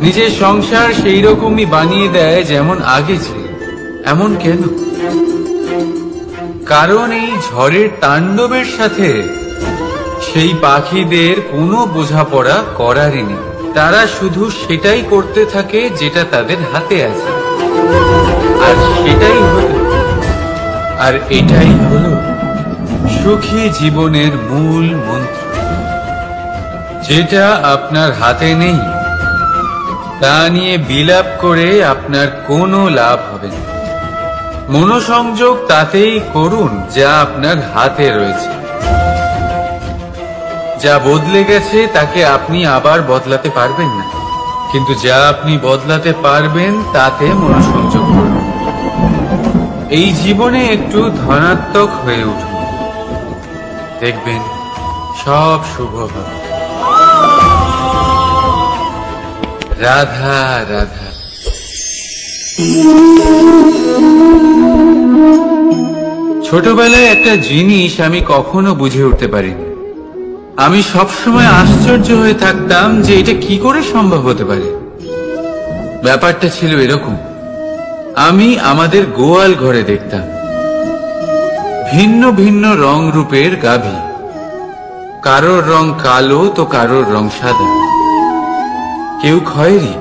নিজের সংসার সেই রকমই বানিয়ে দেয় যেমন আগে ছিল। এমন কেন? কারণ এই ঝড়ের তাণ্ডবের সাথে সেই পাখিদের কোনো বোঝাপড়া করারই নেই। তারা শুধু সেটাই করতে থাকে যেটা তাদের হাতে আছে, আর সেটাই হলো, আর এটাই হলো সুখী জীবনের মূল মন্ত্র। যেটা আপনার হাতে নেই, তা নিয়ে বিলাপ করে আপনার কোনো লাভ হবে না। মনোসংযোগ তাতেই করুন যা আপনার হাতে রয়েছে। যা বদলে গেছে তাকে আপনি আবার বদলাতে পারবেন না, কিন্তু যা আপনি বদলাতে পারবেন তাতে মনোসংযোগ করুন। এই জীবনে একটু ধনাত্মক হয়ে উঠুন, দেখবেন সব শুভ হবে। রাধা রাধা। ছোটবেলায় একটা জিনিস আমি কখনো বুঝে উঠতে পারিনি। আমি সবসময় আশ্চর্য হয়ে থাকতাম যে এটা কি করে সম্ভব হতে পারে। ব্যাপারটা ছিল এরকম, আমি আমাদের গোয়াল ঘরে দেখতাম ভিন্ন ভিন্ন রং রূপের গাভী। কারোর রং কালো তো কারোর রং সাদা, কেউ খয়েরি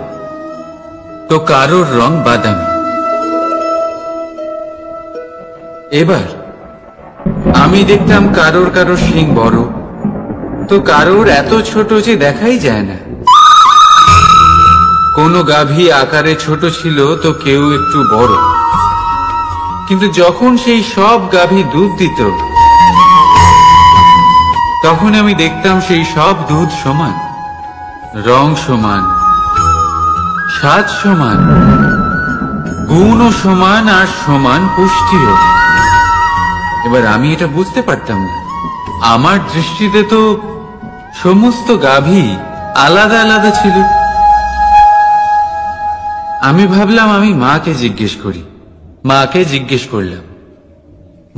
তো কারোর রং বাদামি। এবার আমি দেখতাম কারোর কারোর শিং বড় তো কারোর এত ছোট যে দেখাই যায় না। কোনো গাভী আকারে ছোট ছিল তো কেউ একটু বড়, কিন্তু যখন সেই সব গাভী দুধ দিত, তখন আমি দেখতাম সেই সব দুধ সমান, রং সমান, স্বাদ সমান, গুণও সমান, আর সমান পুষ্টিও। এবার আমি এটা বুঝতে পারতাম না। আমার দৃষ্টিতে তো সমস্ত গাভী আলাদা আলাদা ছিল। আমি ভাবলাম আমি মাকে জিজ্ঞেস করি। মাকে জিজ্ঞেস করলাম।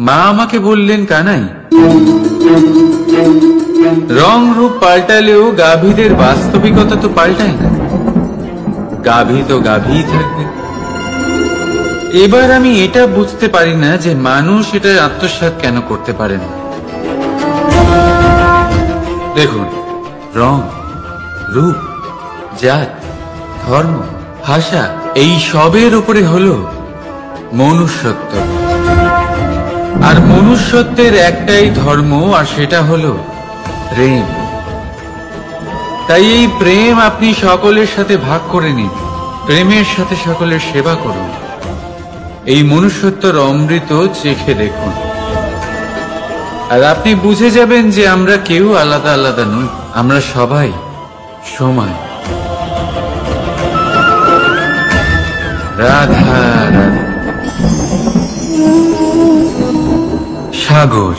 মা আমাকে বললেন, কানাই, রং রূপ পাল্টালেও গাভীদের বাস্তবিকতা তো পাল্টায় না। গাভী তো গাভীই থাকবে। এবার আমি এটা বুঝতে পারি না যে মানুষ এটা আত্মসাৎ কেন করতে পারে না। দেখুন, রং, রূপ, জাত, ধর্ম, ভাষা, এই সবের উপরে হলো মনুষ্যত্ব। আর মনুষ্যত্বের একটাই ধর্ম, আর সেটা হলো প্রেম। তাই এই প্রেম আপনি সকলের সাথে ভাগ করে নিন, প্রেমের সাথে সকলের সেবা করুন। এই মনুষ্যত্বর অমৃত চেখে দেখুন, আর আপনি বুঝে যাবেন যে আমরা কেউ আলাদা আলাদা নই, আমরা সবাই সমান। রাধা রাধা। সাগর,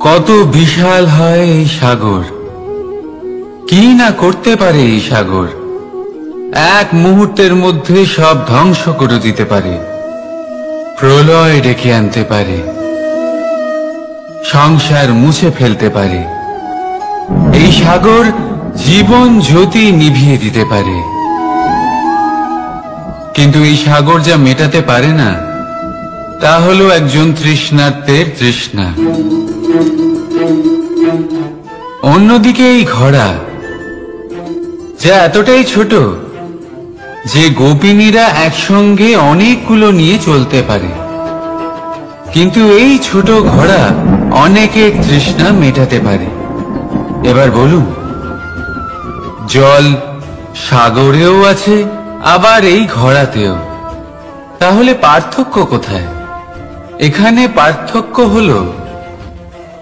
কত বিশাল হয় এই সাগর! কি না করতে পারে এই সাগর! এক মুহূর্তের মধ্যে সব ধ্বংস করে দিতে পারে, প্রলয় ডেকে আনতে পারে, সংসার মুছে ফেলতে পারে। এই সাগর জীবন জ্যোতি নিভিয়ে দিতে পারে। কিন্তু এই সাগর যা মেটাতে পারে না, তা হলো একজন তৃষ্ণার্তের তৃষ্ণা। অন্যদিকে এই ঘোড়া, যা এতটাই ছোট যে গোপিনীরা একসঙ্গে অনেকগুলো নিয়ে চলতে পারে, কিন্তু এই ছোট ঘোড়া অনেকের তৃষ্ণা মেটাতে পারে। এবার বলুন, জল সাগরেও আছে, আবার এই ঘোড়াতেও। তাহলে পার্থক্য কোথায়? এখানে পার্থক্য হলো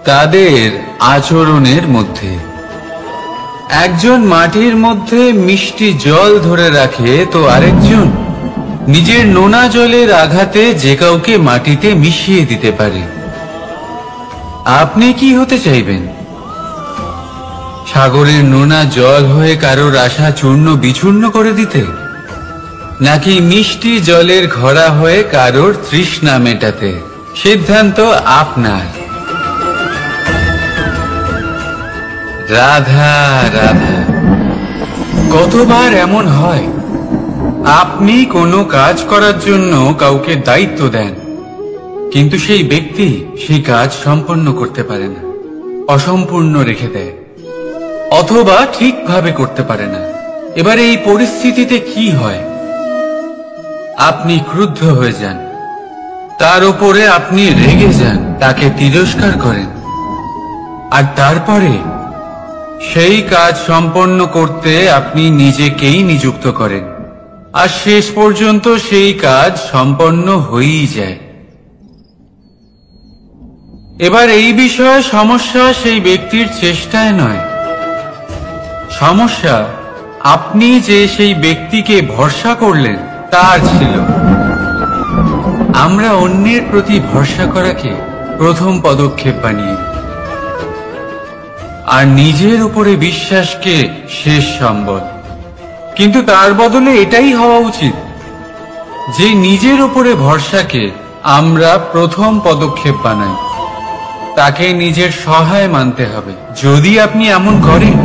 তাদের আচরণের মধ্যে। একজন মাটির মধ্যে মিষ্টি জল ধরে রাখে, তো আরেকজন নিজের নোনা জলের আঘাতে যে কাউকে মাটিতে মিশিয়ে দিতে পারে। আপনি কি হতে চাইবেন? সাগরের নোনা জল হয়ে কারোর আশা চূর্ণ বিচূর্ণ করে দিতে, নাকি মিষ্টি জলের ঘোড়া হয়ে কারোর তৃষ্ণা মেটাতে? সিদ্ধান্ত আপনার। রাধা রাধা। কতবার এমন হয়, আপনি কোনো কাজ করার জন্য কাউকে দায়িত্ব দেন, কিন্তু সেই ব্যক্তি সেই কাজ সম্পন্ন করতে পারে না, অসম্পূর্ণ রেখে দেয়, অথবা ঠিকভাবে করতে পারে না। এবার এই পরিস্থিতিতে কি হয়? আপনি ক্রুদ্ধ হয়ে যান, তার উপরে আপনি রেগে যান, তাকে তিরস্কার করেন, আর তারপরে সেই কাজ সম্পন্ন করতে আপনি নিজেকেই নিযুক্ত করেন, আর শেষ পর্যন্ত সেই কাজ সম্পন্ন হয়েই যায়। এবার এই বিষয়ে সমস্যা সেই ব্যক্তির চেষ্টায় নয়, সমস্যা আপনি যে সেই ব্যক্তিকে ভরসা করলেন তার ছিল। আমরা অন্যের প্রতি ভরসা করাকে প্রথম পদক্ষেপ বানিয়ে, আর নিজের উপরে বিশ্বাসকে শেষ সম্বল। কিন্তু তার বদলে এটাই হওয়া উচিত যে নিজের উপরে ভরসাকে আমরা প্রথম পদক্ষেপ বানাই, তাকে নিজের সহায় মানতে হবে। যদি আপনি এমন করেন,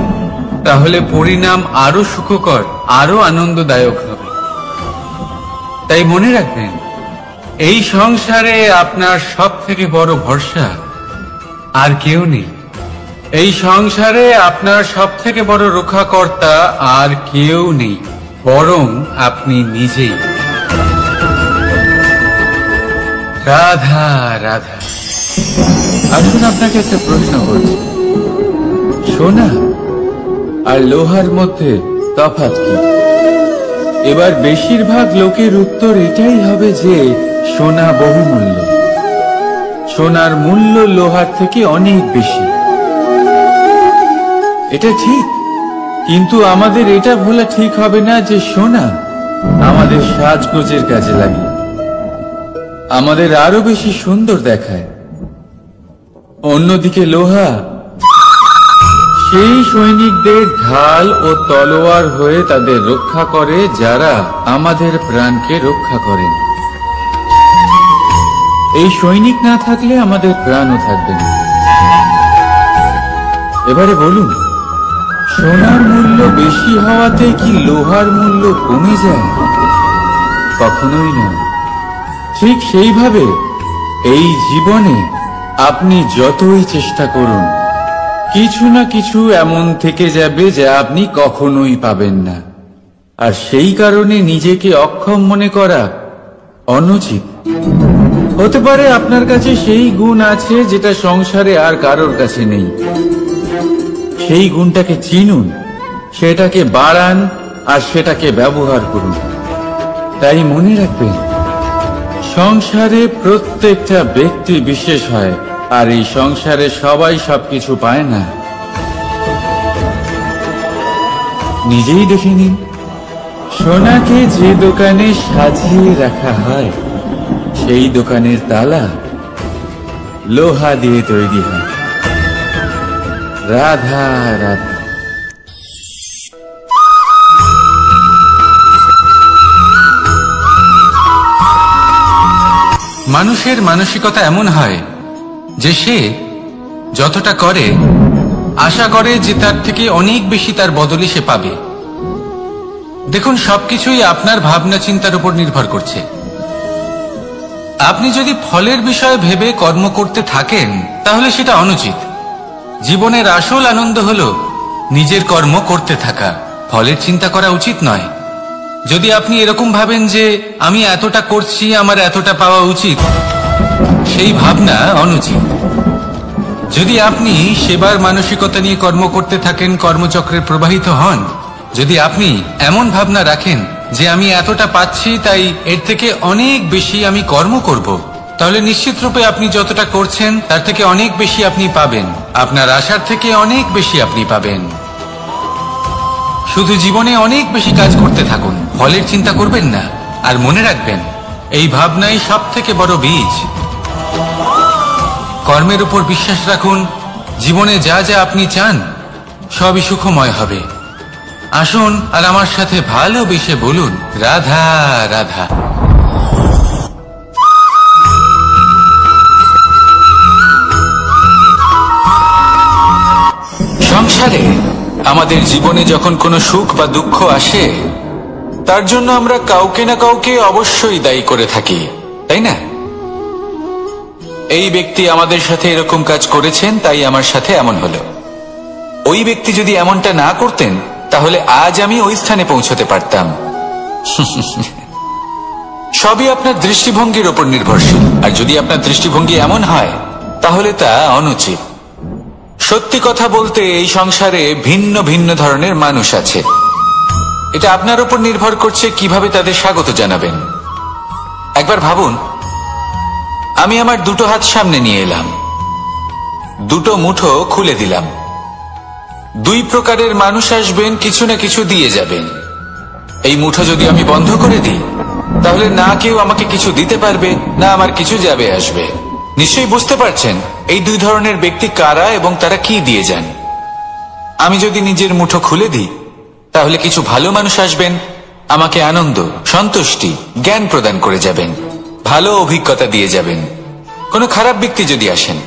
তাহলে পরিণাম আরো সুখকর, আরো আনন্দদায়ক হবে। তাই মনে রাখবেন, এই সংসারে আপনার সব থেকে বড় ভরসা আর কেউ নেই। এই সংসারে আপনার সব থেকে বড় রক্ষাকর্তা আর কেউ নেই, বরং আপনি নিজেই। রাধা রাধা। আসুন আপনাকে একটা প্রশ্ন করছি, সোনা আর লোহার মধ্যে তফাৎ কি? এবার বেশিরভাগ লোকের উত্তর এটাই হবে যে সোনা বহুমূল্য, সোনার মূল্য লোহার থেকে অনেক বেশি। এটা ঠিক, কিন্তু আমাদের এটা ভোলা ঠিক হবে না যে সোনা আমাদের সাজগোজের কাজে লাগে, আমাদের আরো বেশি সুন্দর দেখায়। অন্যদিকে লোহা সেই সৈনিকদের ঢাল ও তলোয়ার হয়ে তাদের রক্ষা করে, যারা আমাদের প্রাণকে রক্ষা করেন। এই সৈনিক না থাকলে আমাদের প্রাণও থাকবে না। এবারে বলুন, সোনার মূল্য বেশি হওয়াতে কি লোহার মূল্য কমে যায়? কখনোই না। ঠিক সেইভাবে এই জীবনে আপনি যতই চেষ্টা করুন, কিছু না কিছু এমন থেকে যাবে যা আপনি কখনোই পাবেন না, আর সেই কারণে নিজেকে অক্ষম মনে করা অনুচিত। হতে পারে আপনার কাছে সেই গুণ আছে যেটা সংসারে আর কারোর কাছে নেই। সেই গুণটাকে চিনুন, সেটাকে বাড়ান, আর সেটাকে ব্যবহার করুন। তাই মনে রাখবেন, সংসারে প্রত্যেকটা ব্যক্তি বিশেষ হয়, আর এই সংসারে সবাই সবকিছু পায় না। নিজেই দেখে নিন, সোনাকে যে দোকানে সাজিয়ে রাখা হয়, সেই দোকানের তালা লোহা দিয়ে তৈরি হয়। রাধা রাধা। মানুষের মানসিকতা এমন হয় যে সে যতটা করে আশা করে যে তার থেকে অনেক বেশি তার বদলে সে পাবে। দেখুন, সবকিছুই আপনার ভাবনা চিন্তার উপর নির্ভর করছে। আপনি যদি ফলের বিষয়ে ভেবে কর্ম করতে থাকেন তাহলে সেটা অনুচিত। জীবনের আসল আনন্দ হলো নিজের কর্ম করতে থাকা, ফলের চিন্তা করা উচিত নয়। যদি আপনি এরকম ভাবেন যে আমি এতটা করছি, আমার এতটা পাওয়া উচিত, সেই ভাবনা অনুচিত। যদি আপনি সেবার মানসিকতা নিয়ে কর্ম করতে থাকেন, কর্মচক্রে প্রবাহিত হন, যদি আপনি এমন ভাবনা রাখেন যে আমি এতটা পাচ্ছি তাই এর থেকে অনেক বেশি আমি কর্ম করব, তাহলে নিশ্চিত রূপে আপনি যতটা করছেন তার থেকে অনেক বেশি আপনি পাবেন। আপনার আশার থেকে অনেক বেশি আপনি পাবেন। শুধু জীবনে অনেক বেশি কাজ করতে থাকুন, ফলের চিন্তা করবেন না। আর মনে রাখবেন, এই ভাবনাই সব থেকে বড় বীজ। কর্মের উপর বিশ্বাস রাখুন। জীবনে যা যা আপনি চান সবই সুখময় হবে। আসুন আর আমার সাথে ভালোবেসে বলুন, রাধা রাধা। সংসারে আমাদের জীবনে যখন কোনো সুখ বা দুঃখ আসে, তার জন্য আমরা কাউকে না কাউকে অবশ্যই দায়ী করে থাকি, তাই না? এই ব্যক্তি আমাদের সাথে এরকম কাজ করেছেন তাই আমার সাথে এমন হলো। ওই ব্যক্তি যদি এমনটা না করতেন তাহলে আজ আমি ওই স্থানে পৌঁছতে পারতাম। সবই আপনার দৃষ্টিভঙ্গির ওপর নির্ভরশীল। আর যদি আপনার দৃষ্টিভঙ্গি এমন হয় তাহলে তা অনুচিত। সত্যি কথা বলতে এই সংসারে ভিন্ন ভিন্ন ধরনের মানুষ আছে। এটা আপনার উপর নির্ভর করছে কিভাবে তাদের স্বাগত জানাবেন। একবার ভাবুন, আমি আমার দুটো হাত সামনে নিয়ে এলাম, দুটো মুঠো খুলে দিলাম। দুই প্রকারের মানুষ আসবেন, কিছু না কিছু দিয়ে যাবেন। এই মুঠো যদি আমি বন্ধ করে দিই তাহলে না কেউ আমাকে কিছু দিতে পারবে, না আমার কিছু যাবে আসবে। নিশ্চয়ই বুঝতে পারছেন এই দুই ধরনের ব্যক্তি কারা এবং তারা কি দিয়ে যান। আমি যদি নিজের মুঠো খুলে দিই তাহলে কিছু ভালো মানুষ আসবেন, আমাকে আনন্দ, সন্তুষ্টি, জ্ঞান প্রদান করে যাবেন, ভালো অভিজ্ঞতা দিয়ে যাবেন। কোনো খারাপ ব্যক্তি যদি আসেন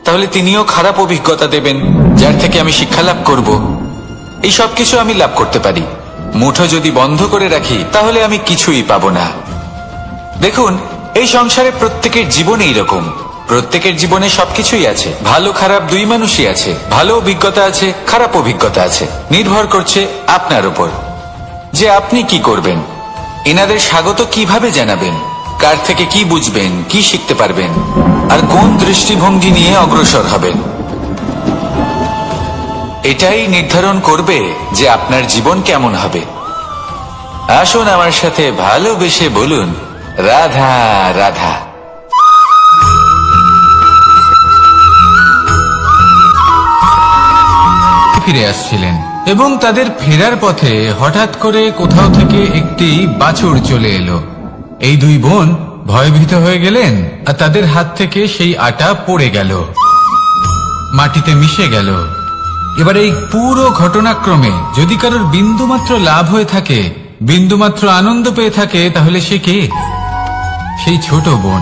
তাহলে তিনিও খারাপ অভিজ্ঞতা দেবেন, যার থেকে আমি শিক্ষা লাভ করব। এই সব কিছু আমি লাভ করতে পারি। মুঠো যদি বন্ধ করে রাখি তাহলে আমি কিছুই পাবো না। দেখুন, এই সংসারে প্রত্যেকের জীবন এইরকম। প্রত্যেকের জীবনে সবকিছুই আছে, ভালো খারাপ দুই মানুষই আছে। ভালো অভিজ্ঞতা আছে, খারাপ অভিজ্ঞতা আছে। নির্ভর করছে আপনার উপর যে আপনি কি করবেন, এনাদের স্বাগত কিভাবে জানাবেন, কার থেকে কি বুঝবেন, কি শিখতে পারবেন, আর কোন দৃষ্টিভঙ্গি নিয়ে অগ্রসর হবেন। এটাই নির্ধারণ করবে যে আপনার জীবন কেমন হবে। আসুন আমার সাথে ভালোবেসে বলুন, রাধা রাধা। ফিরে আসছিলেন এবং তাদের ফেরার পথে হঠাৎ করে কোথাও থেকে একটি বাছুর চলে এলো। এই দুই বোন ভয়ভীত হয়ে গেলেন আর তাদের হাত থেকে সেই আটা পড়ে গেল, মাটিতে মিশে গেল। এবার এই পুরো ঘটনাক্রমে যদি কারোর বিন্দুমাত্র লাভ হয়ে থাকে, বিন্দুমাত্র আনন্দ পেয়ে থাকে, তাহলে সে কে? সেই ছোট বোন,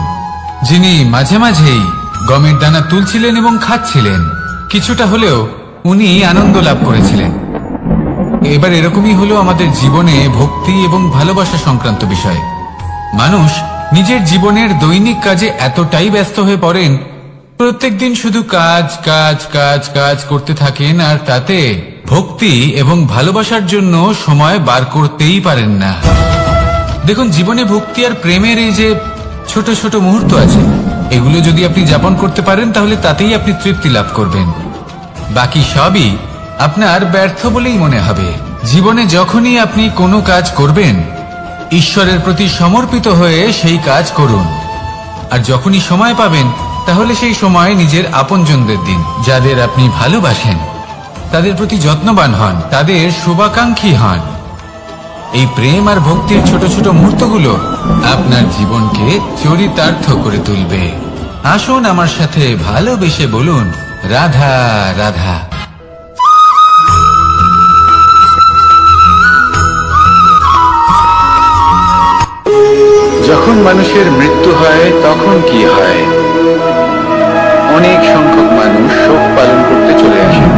যিনি মাঝে মাঝেই গমের দানা তুলছিলেন এবং খাচ্ছিলেন। কিছুটা হলেও উনি আনন্দ লাভ করেছিলেন। এবার এরকমই হলো আমাদের জীবনে ভক্তি এবং ভালোবাসা সংক্রান্ত বিষয়। মানুষ নিজের জীবনের দৈনিক কাজে এতটাই ব্যস্ত হয়ে পড়েন, প্রত্যেকদিন শুধু কাজ কাজ কাজ কাজ করতে থাকেন, আর তাতে ভক্তি এবং ভালোবাসার জন্য সময় বার করতেই পারেন না। দেখুন, জীবনে ভক্তি আর প্রেমের এই যে ছোট ছোট মুহূর্ত আছে, এগুলো যদি আপনি যাপন করতে পারেন তাহলে তাতেই আপনি তৃপ্তি লাভ করবেন। বাকি সবই আপনার ব্যর্থ বলেই মনে হবে। জীবনে যখনই আপনি কোনো কাজ করবেন, ঈশ্বরের প্রতি সমর্পিত হয়ে সেই কাজ করুন। আর যখনই সময় পাবেন তাহলে সেই সময় নিজের আপনজনদের দিন, যাদের আপনি ভালোবাসেন, তাদের প্রতি যত্নবান হন, তাদের শুভাকাঙ্ক্ষী হন। এই প্রেম আর ভক্তির ছোট ছোট মুহূর্তগুলো আপনার জীবনকে চরিতার্থ করে তুলবে। আসুন আমার সাথে ভালোবেসে বলুন, রাধা রাধা। যখন মানুষের মৃত্যু হয় তখন কি হয়? অনেক সংখ্যক মানুষ শোক পালন করতে চলে আসেন।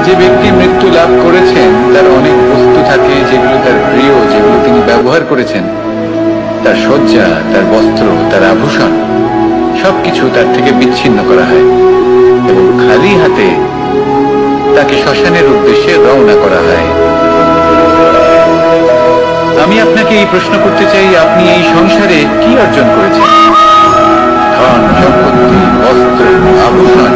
যে ব্যক্তি মৃত্যু লাভ করেছেন তার অনেক বস্তু থাকে যেগুলো তার প্রিয়, যেগুলো তিনি ব্যবহার করেছেন। তার শয্যা, তার বস্ত্র, তার আভূষণ সবকিছু তার থেকে বিচ্ছিন্ন করা হয় এবং খালি হাতে তাকে শ্মশানের উদ্দেশ্যে রওনা করা হয়। আমি আপনাকে এই প্রশ্ন করতে চাই, আপনি এই সংসারে কি অর্জন করেছেন? ধন সম্পত্তি, বস্ত্র, আভূষণ,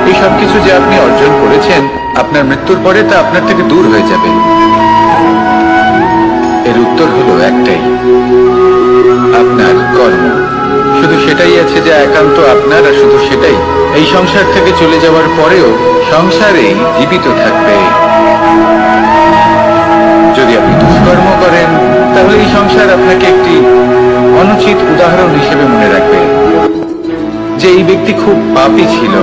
এই সবকিছু যে আপনি অর্জন করেছেন, আপনার মৃত্যুর পরে তা আপনার থেকে দূর হয়ে যাবে। এর উত্তর হলো একটাই, আপনার কর্ম। শুধু সেটাই আছে যা একান্ত আপনার, আর শুধু সেটাই এই সংসার থেকে চলে যাওয়ার পরেও সংসারেই জীবিত থাকবে। যদি আপনি দুষ্কর্ম করেন তাহলে এই সংসার আপনাকে একটি অনুচিত উদাহরণ হিসেবে মনে রাখবে যে এই ব্যক্তি খুব পাপী ছিল,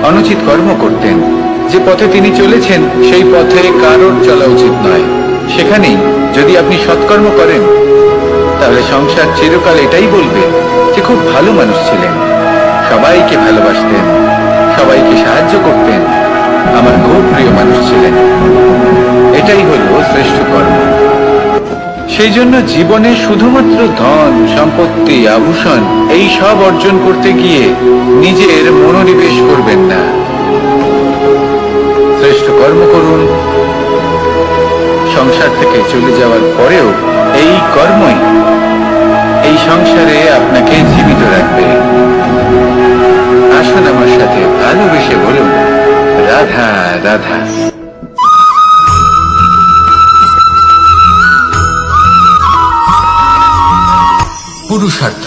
অনুচিত কর্ম করতেন। যে পথে তিনি চলেছেন সেই পথে কারোর চলা উচিত নয়। সেখানেই যদি আপনি সৎকর্ম করেন তাহলে সংসার চিরকাল এটাই বলবে যে খুব ভালো মানুষ ছিলেন, সবাইকে ভালোবাসতেন, সবাইকে সাহায্য করতেন, আমার খুব প্রিয় মানুষ ছিলেন। এটাই হলো শ্রেষ্ঠ কর্ম। সেই জন্য জীবনে শুধুমাত্র ধন সম্পত্তি, আভূষণ এই সব অর্জন করতে গিয়ে নিজের মনোনিবেশ করবেন না। শ্রেষ্ঠ কর্ম করুন। সংসার থেকে চলে যাওয়ার পরেও এই কর্মই এই সংসারে আপনাকে জীবিত রাখবে। আসুন আমার সাথে ভালোবেসে বলুন, রাধা রাধা। পুরুষার্থ।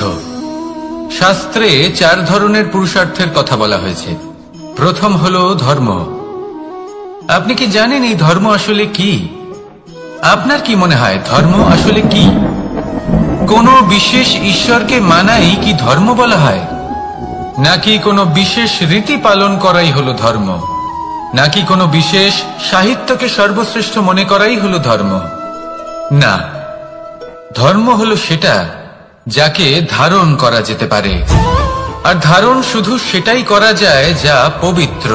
শাস্ত্রে 4 ধরনের পুরুষার্থের কথা বলা হয়েছে। প্রথম হলো ধর্ম। আপনি কি জানেন এই ধর্ম আসলে কি? আপনার কি মনে হয় ধর্ম আসলে কি? কোনো বিশেষ ঈশ্বরকে মানাই কি ধর্ম বলা হয়? নাকি কোনো বিশেষ রীতি পালন করাই হলো ধর্ম? নাকি কোনো বিশেষ সাহিত্যকে সর্বশ্রেষ্ঠ মনে করাই হলো ধর্ম? না, ধর্ম হলো সেটা যাকে ধারণ করা যেতে পারে। আর ধারণ শুধু সেটাই করা যায় যা পবিত্র।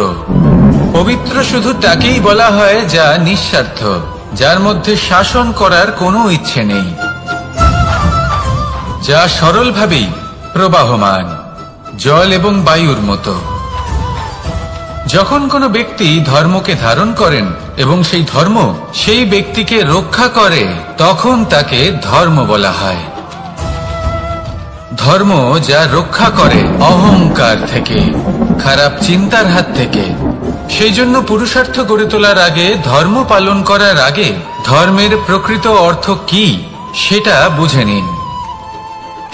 পবিত্র শুধু তাকেই বলা হয় যা নিঃস্বার্থ, যার মধ্যে শাসন করার কোনো ইচ্ছে নেই, যা সরলভাবেই প্রবাহমান, জল এবং বায়ুর মতো। যখন কোনো ব্যক্তি ধর্মকে ধারণ করেন এবং সেই ধর্ম সেই ব্যক্তিকে রক্ষা করে, তখন তাকে ধর্ম বলা হয়। ধর্ম যা রক্ষা করে অহংকার থেকে, খারাপ চিন্তার হাত থেকে। সেই জন্য পুরুষার্থ গড়ে তোলার আগে, ধর্ম পালন করার আগে ধর্মের প্রকৃত অর্থ কি সেটা বুঝে নিন।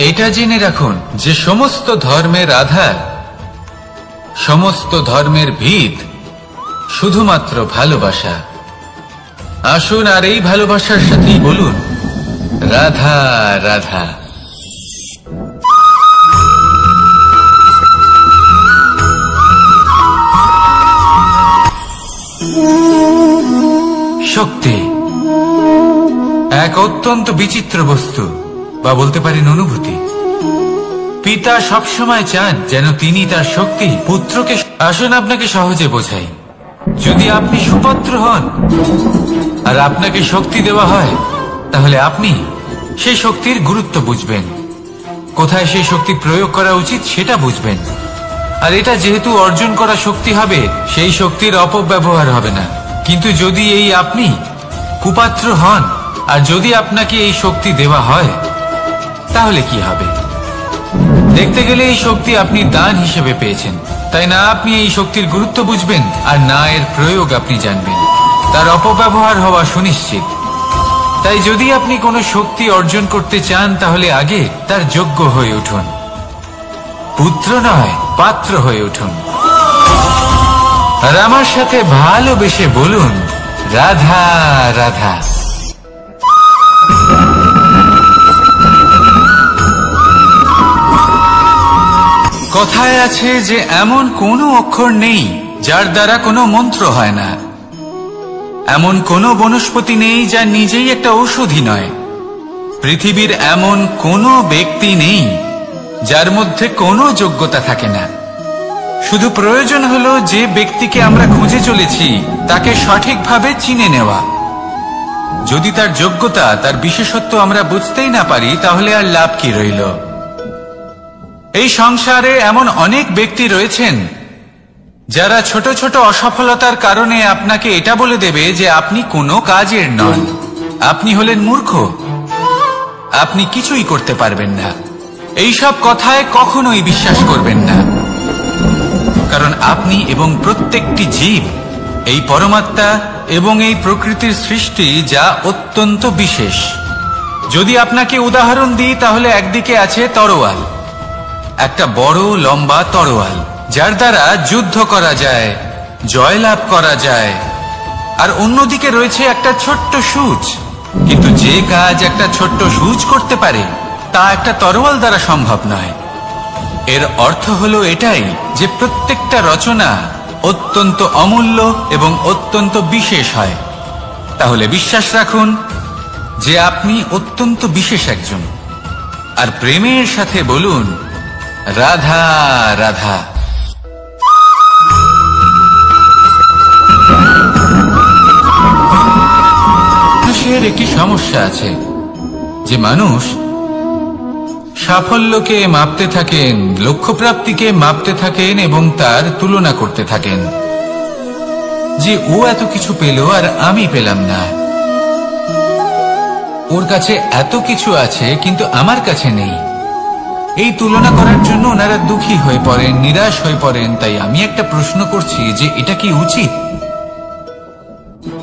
এটা জেনে রাখুন যে সমস্ত ধর্মের আধার, সমস্ত ধর্মের ভিত শুধুমাত্র ভালোবাসা। আসুন আর এই ভালোবাসার সাথেই বলুন, রাধা রাধা। শক্তি এক অত্যন্ত বিচিত্র বস্তু, বা বলতে পারেন অনুভূতি। পিতা সবসময় চান যেন তিনি তার শক্তি পুত্রকে। আসুন আপনাকে সহজে বোঝাই। যদি আপনি সুপাত্র হন আর আপনাকে শক্তি দেওয়া হয়, তাহলে আপনি সেই শক্তির গুরুত্ব বুঝবেন, কোথায় সেই শক্তি প্রয়োগ করা উচিত সেটা বুঝবেন। আর এটা যেহেতু অর্জন করা শক্তি হবে, সেই শক্তির অপব্যবহার হবে না। কিন্তু যদি এই আপনি কুপাত্র হন আর যদি আপনাকে এই শক্তি দেওয়া হয়, তাহলে কি হবে? দেখতে গেলে এই শক্তি আপনি দান হিসেবে পেয়েছেন, তাই না আপনি এই শক্তির গুরুত্ব বুঝবেন আর না এর প্রয়োগ আপনি জানবেন। তার অপব্যবহার হওয়া সুনিশ্চিত। তাই যদি আপনি কোনো শক্তি অর্জন করতে চান, তাহলে আগে তার যোগ্য হয়ে উঠুন। পুত্র নয়, পাত্র হয়ে উঠুন। আর আমার সাথে ভালোবেসে বলুন, রাধা রাধা। কথায় আছে যে এমন কোনো অক্ষর নেই যার দ্বারা কোনো মন্ত্র হয় না, এমন কোনো বনস্পতি নেই যা নিজেই একটা ঔষধি নয়, পৃথিবীর এমন কোনো ব্যক্তি নেই যার মধ্যে কোনো যোগ্যতা থাকে না। শুধু প্রয়োজন হলো যে ব্যক্তিকে আমরা খুঁজে চলেছি তাকে সঠিকভাবে চিনে নেওয়া। যদি তার যোগ্যতা, তার বিশেষত্ব আমরা বুঝতেই না পারি, তাহলে আর লাভ কি রইল? এই সংসারে এমন অনেক ব্যক্তি রয়েছেন যারা ছোট ছোট অসফলতার কারণে আপনাকে এটা বলে দেবে যে আপনি কোনো কাজের নন, আপনি হলেন মূর্খ, আপনি কিছুই করতে পারবেন না। এইসব কথায় কখনোই বিশ্বাস করবেন না, কারণ আপনি এবং প্রত্যেকটি জীব এই পরমাত্মা এবং এই প্রকৃতির সৃষ্টি, যা অত্যন্ত বিশেষ। যদি আপনাকে উদাহরণ দিই তাহলে একদিকে আছে তরোয়াল, একটা বড় লম্বা তরোয়াল যার দ্বারা যুদ্ধ করা যায়, জয়লাভ করা যায়। আর অন্যদিকে রয়েছে একটা ছোট্ট সূচ, কিন্তু যে কাজ একটা ছোট্ট সূচ করতে পারে তা একটা তরোয়াল দ্বারা সম্ভব নয়। এর অর্থ হলো এটাই যে প্রত্যেকটা রচনা অত্যন্ত অমূল্য এবং অত্যন্ত বিশেষ হয়। তাহলে বিশ্বাস রাখুন যে আপনি অত্যন্ত বিশেষ একজন, আর প্রেমের সাথে বলুন রাধা রাধা। মানুষের একটি সমস্যা আছে যে মানুষ সাফল্যকে মাপতে থাকেন, লক্ষ্যপ্রাপ্তিকে মাপতে থাকেন এবং তার তুলনা করতে থাকেন যে ও এত কিছু পেল আর আমি পেলাম না, ওর কাছে এত কিছু আছে কিন্তু আমার কাছে নেই। এই তুলনা করার জন্য ওনারা দুঃখী হয়ে পড়েন, নিরাশ হয়ে পড়েন। তাই আমি একটা প্রশ্ন করছি যে এটা কি উচিত?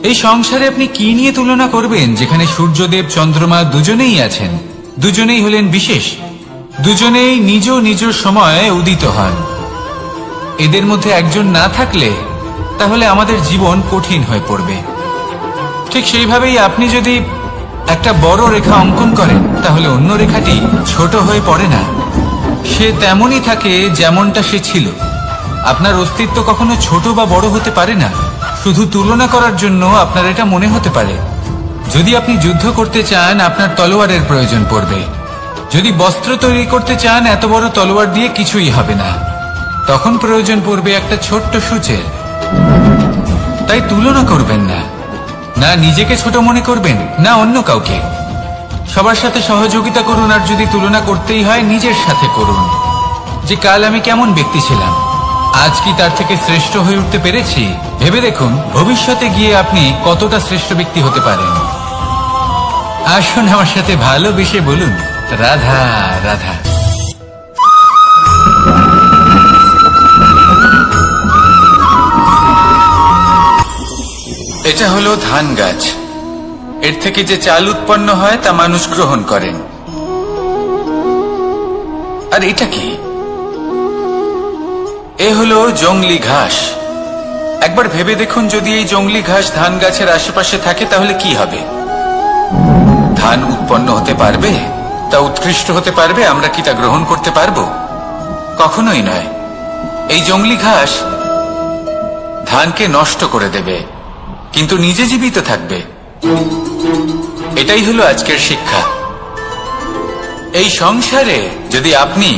এই সংসারে আপনি কি নিয়ে তুলনা করবেন, যেখানে সূর্যদেব চন্দ্রমা দুজনেই আছেন, দুজনেই হলেন বিশেষ, দুজনেই নিজ নিজ সময়ে উদিত হন। এদের মধ্যে একজন না থাকলে তাহলে আমাদের জীবন কঠিন হয়ে পড়বে। ঠিক সেইভাবেই আপনি যদি একটা বড় রেখা অঙ্কন করেন তাহলে অন্য রেখাটি ছোট হয়ে পড়ে না, সে তেমনই থাকে যেমনটা সে ছিল। আপনার অস্তিত্ব কখনো ছোট বা বড় হতে পারে না। শুধু তুলনা করার জন্য আপনার এটা মনে হতে পারে। যদি আপনি যুদ্ধ করতে চান আপনার তলোয়ারের প্রয়োজন পড়বে, যদি বস্ত্র তৈরি করতে চান এত বড় তলোয়ার দিয়ে কিছুই হবে না, তখন প্রয়োজন পড়বে একটা ছোট্ট সূচের। তাই তুলনা করবেন না, না নিজেকে ছোট মনে করবেন না অন্য কাউকে। সবার সাথে সহযোগিতা করুন, আর যদি তুলনা করতেই হয় নিজের সাথে করুন, যে কাল আমি কেমন ব্যক্তি ছিলাম, আজ কি তার থেকে শ্রেষ্ঠ হয়ে উঠতে পেরেছি। ভেবে দেখুন ভবিষ্যতে গিয়ে আপনি কতটা শ্রেষ্ঠ ব্যক্তি হতে পারেন। আসুন আমার সাথে ভালোবেসে বলুন রাধা রাধা। এটা হলো ধান গাছ, এর থেকে যে চাল উৎপন্ন হয় তা মানুষ গ্রহণ করেন। আর এটা কি? এ হলো জংলি ঘাস। একবার ভেবে দেখুন যদি এই জংলি ঘাস ধান গাছের আশেপাশে থাকে তাহলে কি হবে? ধান উৎপন্ন হতে পারবে? তা উৎকৃষ্ট হতে পারবে? আমরা কি তা গ্রহণ করতে পারবো? কখনোই নয়। এই জংলি ঘাস ধানকে নষ্ট করে দেবে, কিন্তু নিজে জীবিত থাকবে। এটাই হলো আজকের শিক্ষা। এই সংসারে যদি আপনি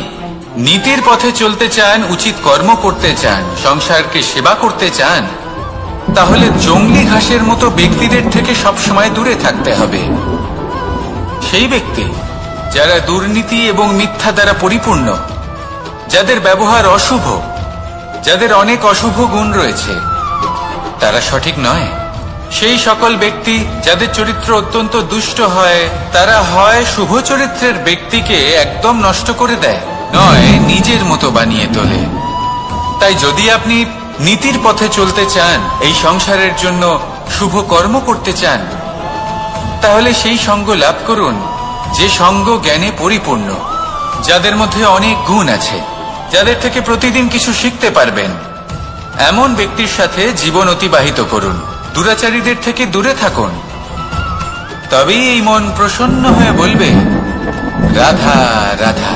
নীতির পথে চলতে চান, উচিত কর্ম করতে চান, সংসারকে সেবা করতে চান, তাহলে জংলি ঘাসের মতো ব্যক্তিদের থেকে সবসময় দূরে থাকতে হবে। সেই ব্যক্তি যারা দুর্নীতি এবং মিথ্যা দ্বারা পরিপূর্ণ, যাদের ব্যবহার অশুভ, যাদের অনেক অশুভ গুণ রয়েছে, তারা সঠিক নয়। সেই সকল ব্যক্তি যাদের চরিত্র অত্যন্ত দুষ্ট হয়, তারা হয় শুভ চরিত্রের ব্যক্তিকে একদম নষ্ট করে দেয়, নয় নিজের মতো বানিয়ে তোলে। তাই যদি আপনি নীতির পথে চলতে চান, এই সংসারের জন্য শুভ কর্ম করতে চান, তাহলে সেই সঙ্গ লাভ করুন যে সঙ্গ জ্ঞানে পরিপূর্ণ, যাদের মধ্যে অনেক গুণ আছে, যাদের থেকে প্রতিদিন কিছু শিখতে পারবেন। এমন ব্যক্তির সাথে জীবন অতিবাহিত করুন, দুরাচারীদের থেকে দূরে থাকুন। তবেই এই মন প্রসন্ন হয়ে বলবে রাধা রাধা।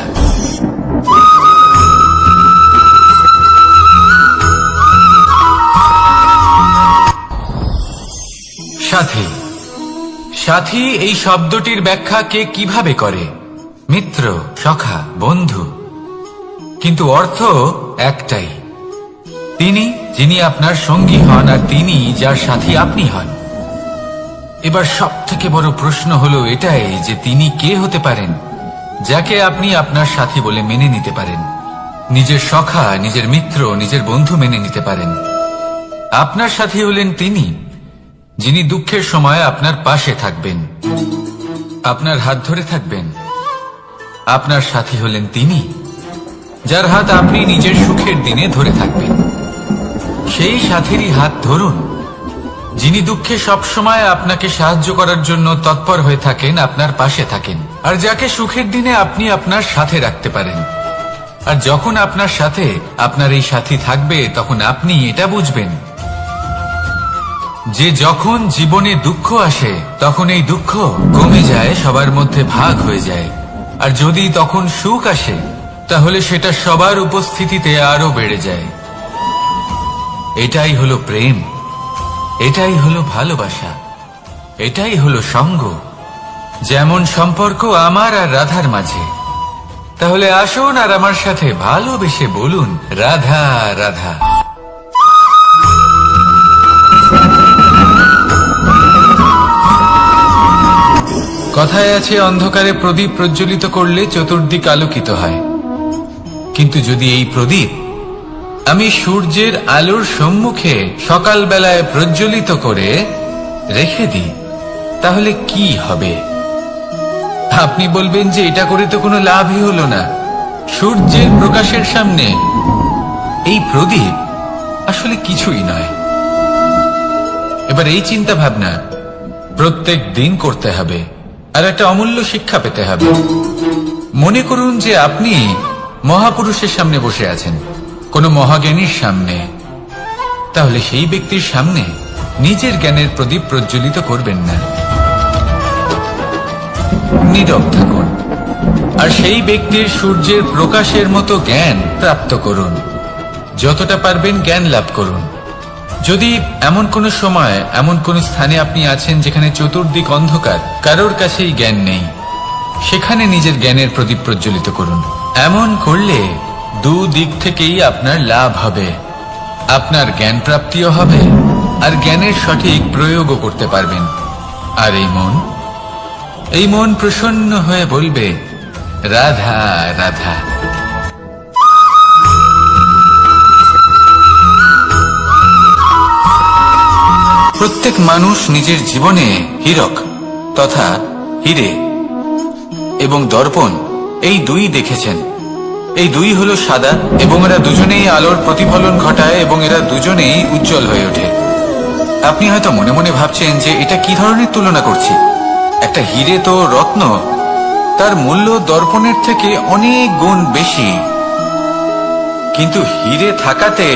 সাথী এই শব্দটির ব্যাখ্যা কে কিভাবে করে? মিত্র, সখা, বন্ধু। কিন্তু অর্থ একটাই, তিনি যিনি আপনার সঙ্গী হন আর তিনি যার সাথী আপনি হন। এবার সব থেকে বড় প্রশ্ন হলো এটাই যে তিনি কে হতে পারেন যাকে আপনি আপনার সাথী বলে মেনে নিতে পারেন, নিজের সখা, নিজের মিত্র, নিজের বন্ধু মেনে নিতে পারেন। আপনার সাথী হলেন তিনি যিনি দুঃখের সময় আপনার পাশে থাকবেন, আপনার হাত ধরে থাকবেন। আপনার সাথী হলেন তিনি যার হাত আপনি নিজের সুখের দিনে ধরে থাকবেন। সেই সাথীরই হাত ধরুন যিনি দুঃখে সবসময় আপনাকে সাহায্য করার জন্য তৎপর হয়ে থাকেন, আপনার পাশে থাকেন, আর যাকে সুখের দিনে আপনি আপনার সাথে রাখতে পারেন। আর যখন আপনার সাথে আপনার এই সাথী থাকবে তখন আপনি এটা বুঝবেন যে যখন জীবনে দুঃখ আসে তখন এই দুঃখ কমে যায়, সবার মধ্যে ভাগ হয়ে যায়। আর যদি তখন সুখ আসে তাহলে সেটা সবার উপস্থিতিতে আরো বেড়ে যায়। এটাই হলো প্রেম, এটাই হলো ভালোবাসা, এটাই হলো সঙ্গ। যেমন সম্পর্ক আমার আর রাধার মাঝে। তাহলে আসুন আর আমার সাথে ভালোবেসে বলুন, রাধা রাধা। কথায় আছে, অন্ধকারে প্রদীপ প্রজ্বলিত করলে চতুর্দিক আলোকিত হয়। কিন্তু যদি এই প্রদীপ আমি সূর্যের আলোর সম্মুখে সকালবেলায় প্রজ্বলিত করে রেখে দিই তাহলে কি হবে? আপনি বলবেন যে এটা করে তো কোনো লাভই হলো না। সূর্যের প্রকাশের সামনে এই প্রদীপ আসলে কিছুই নয়। এবার এই চিন্তা ভাবনা প্রত্যেক দিন করতে হবে আর একটা অমূল্য শিক্ষা পেতে হবে। মনে করুন যে আপনি মহাপুরুষের সামনে বসে আছেন, কোন মহাজ্ঞানীর সামনে। তাহলে সেই ব্যক্তির সামনে নিজের জ্ঞানের প্রদীপ প্রজ্বলিত করবেন না, নীরব থাকুন আর সেই ব্যক্তির সূর্যের প্রকাশের মতো জ্ঞান প্রাপ্ত করুন। যতটা পারবেন জ্ঞান লাভ করুন। যদি এমন কোন সময়, এমন কোন স্থানে আপনি আছেন যেখানে চতুর্দিক অন্ধকার, কারোর কাছেই জ্ঞান নেই, সেখানে নিজের জ্ঞানের প্রদীপ প্রজ্বলিত করুন। এমন করলে দুদিক থেকেই আপনার লাভ হবে। আপনার জ্ঞান প্রাপ্তিও হবে আর জ্ঞানের সঠিক প্রয়োগও করতে পারবেন। আর এই মন প্রসন্ন হয়ে বলবে, রাধা রাধা। প্রত্যেক মানুষ নিজের জীবনে হীরক তথা হীরে এবং দর্পণ এই দুই দেখেছেন। এই দুই হলো সাদা এবং এরা দুজনেই আলোর প্রতিফলন ঘটায় এবং এরা দুজনেই উজ্জ্বল হয়ে ওঠে। আপনি হয়তো মনে মনে ভাবছেন যে এটা কি ধরনের তুলনা করছি। একটা হীরে তো রত্ন, তার মূল্য দর্পণের থেকে অনেক গুণ বেশি। কিন্তু হীরে থাকাতে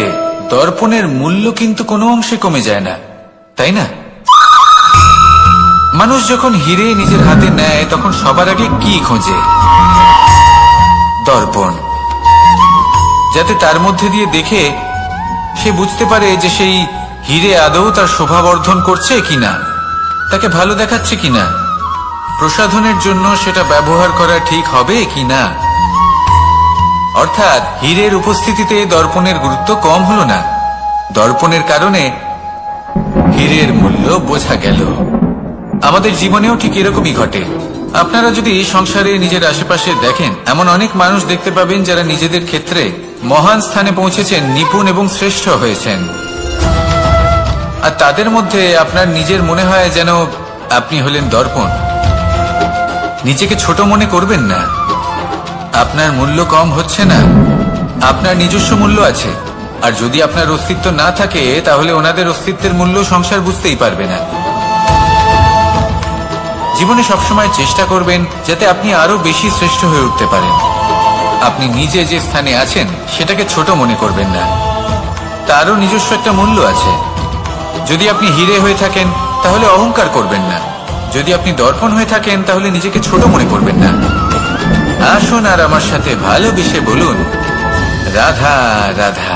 দর্পণের মূল্য কিন্তু কোনো অংশে কমে যায় না, তাই না? মানুষ যখন হীরে নিজের হাতে নেয় তখন সবার আগে কি খোঁজে? দর্পণ, যাতে তার মধ্যে দিয়ে দেখে সে বুঝতে পারে যে সেই হীরে আদৌ তার শোভাবর্ধন করছে কিনা, তাকে ভালো দেখাচ্ছে কিনা, প্রসাধনের জন্য সেটা ব্যবহার করা ঠিক হবে কিনা। অর্থাৎ হীরের উপস্থিতিতে দর্পণের গুরুত্ব কম হলো না, দর্পণের কারণে হীরের মূল্য বোঝা গেল। আমাদের জীবনেও ঠিক এরকমই ঘটে। আপনারা যদি সংসারে নিজের আশেপাশে দেখেন, এমন অনেক মানুষ দেখতে পাবেন যারা নিজেদের ক্ষেত্রে মহান স্থানে পৌঁছেছেন, নিপুণ এবং শ্রেষ্ঠ হয়েছেন। আর তাদের মধ্যে আপনার নিজের মনে হয় যেন আপনি হলেন দর্পণ। নিজেকে ছোট মনে করবেন না। আপনার মূল্য কম হচ্ছে না, আপনার নিজস্ব মূল্য আছে। আর যদি আপনার অস্তিত্ব না থাকে তাহলে ওনাদের অস্তিত্বের মূল্য সংসার বুঝতেই পারবে না। জীবনে সবসময় চেষ্টা করবেন যাতে আপনি আরো বেশি শ্রেষ্ঠ হয়ে উঠতে পারেন। আপনি নিজে যে স্থানে আছেন সেটাকে ছোট মনে করবেন না, তারও নিজস্ব একটা মূল্য আছে। যদি আপনি হীরে হয়ে থাকেন তাহলে অহংকার করবেন না, যদি আপনি দর্পণ হয়ে থাকেন তাহলে নিজেকে ছোট মনে করবেন না। আসুন আর আমার সাথে ভালোবেসে বলুন, রাধা রাধা।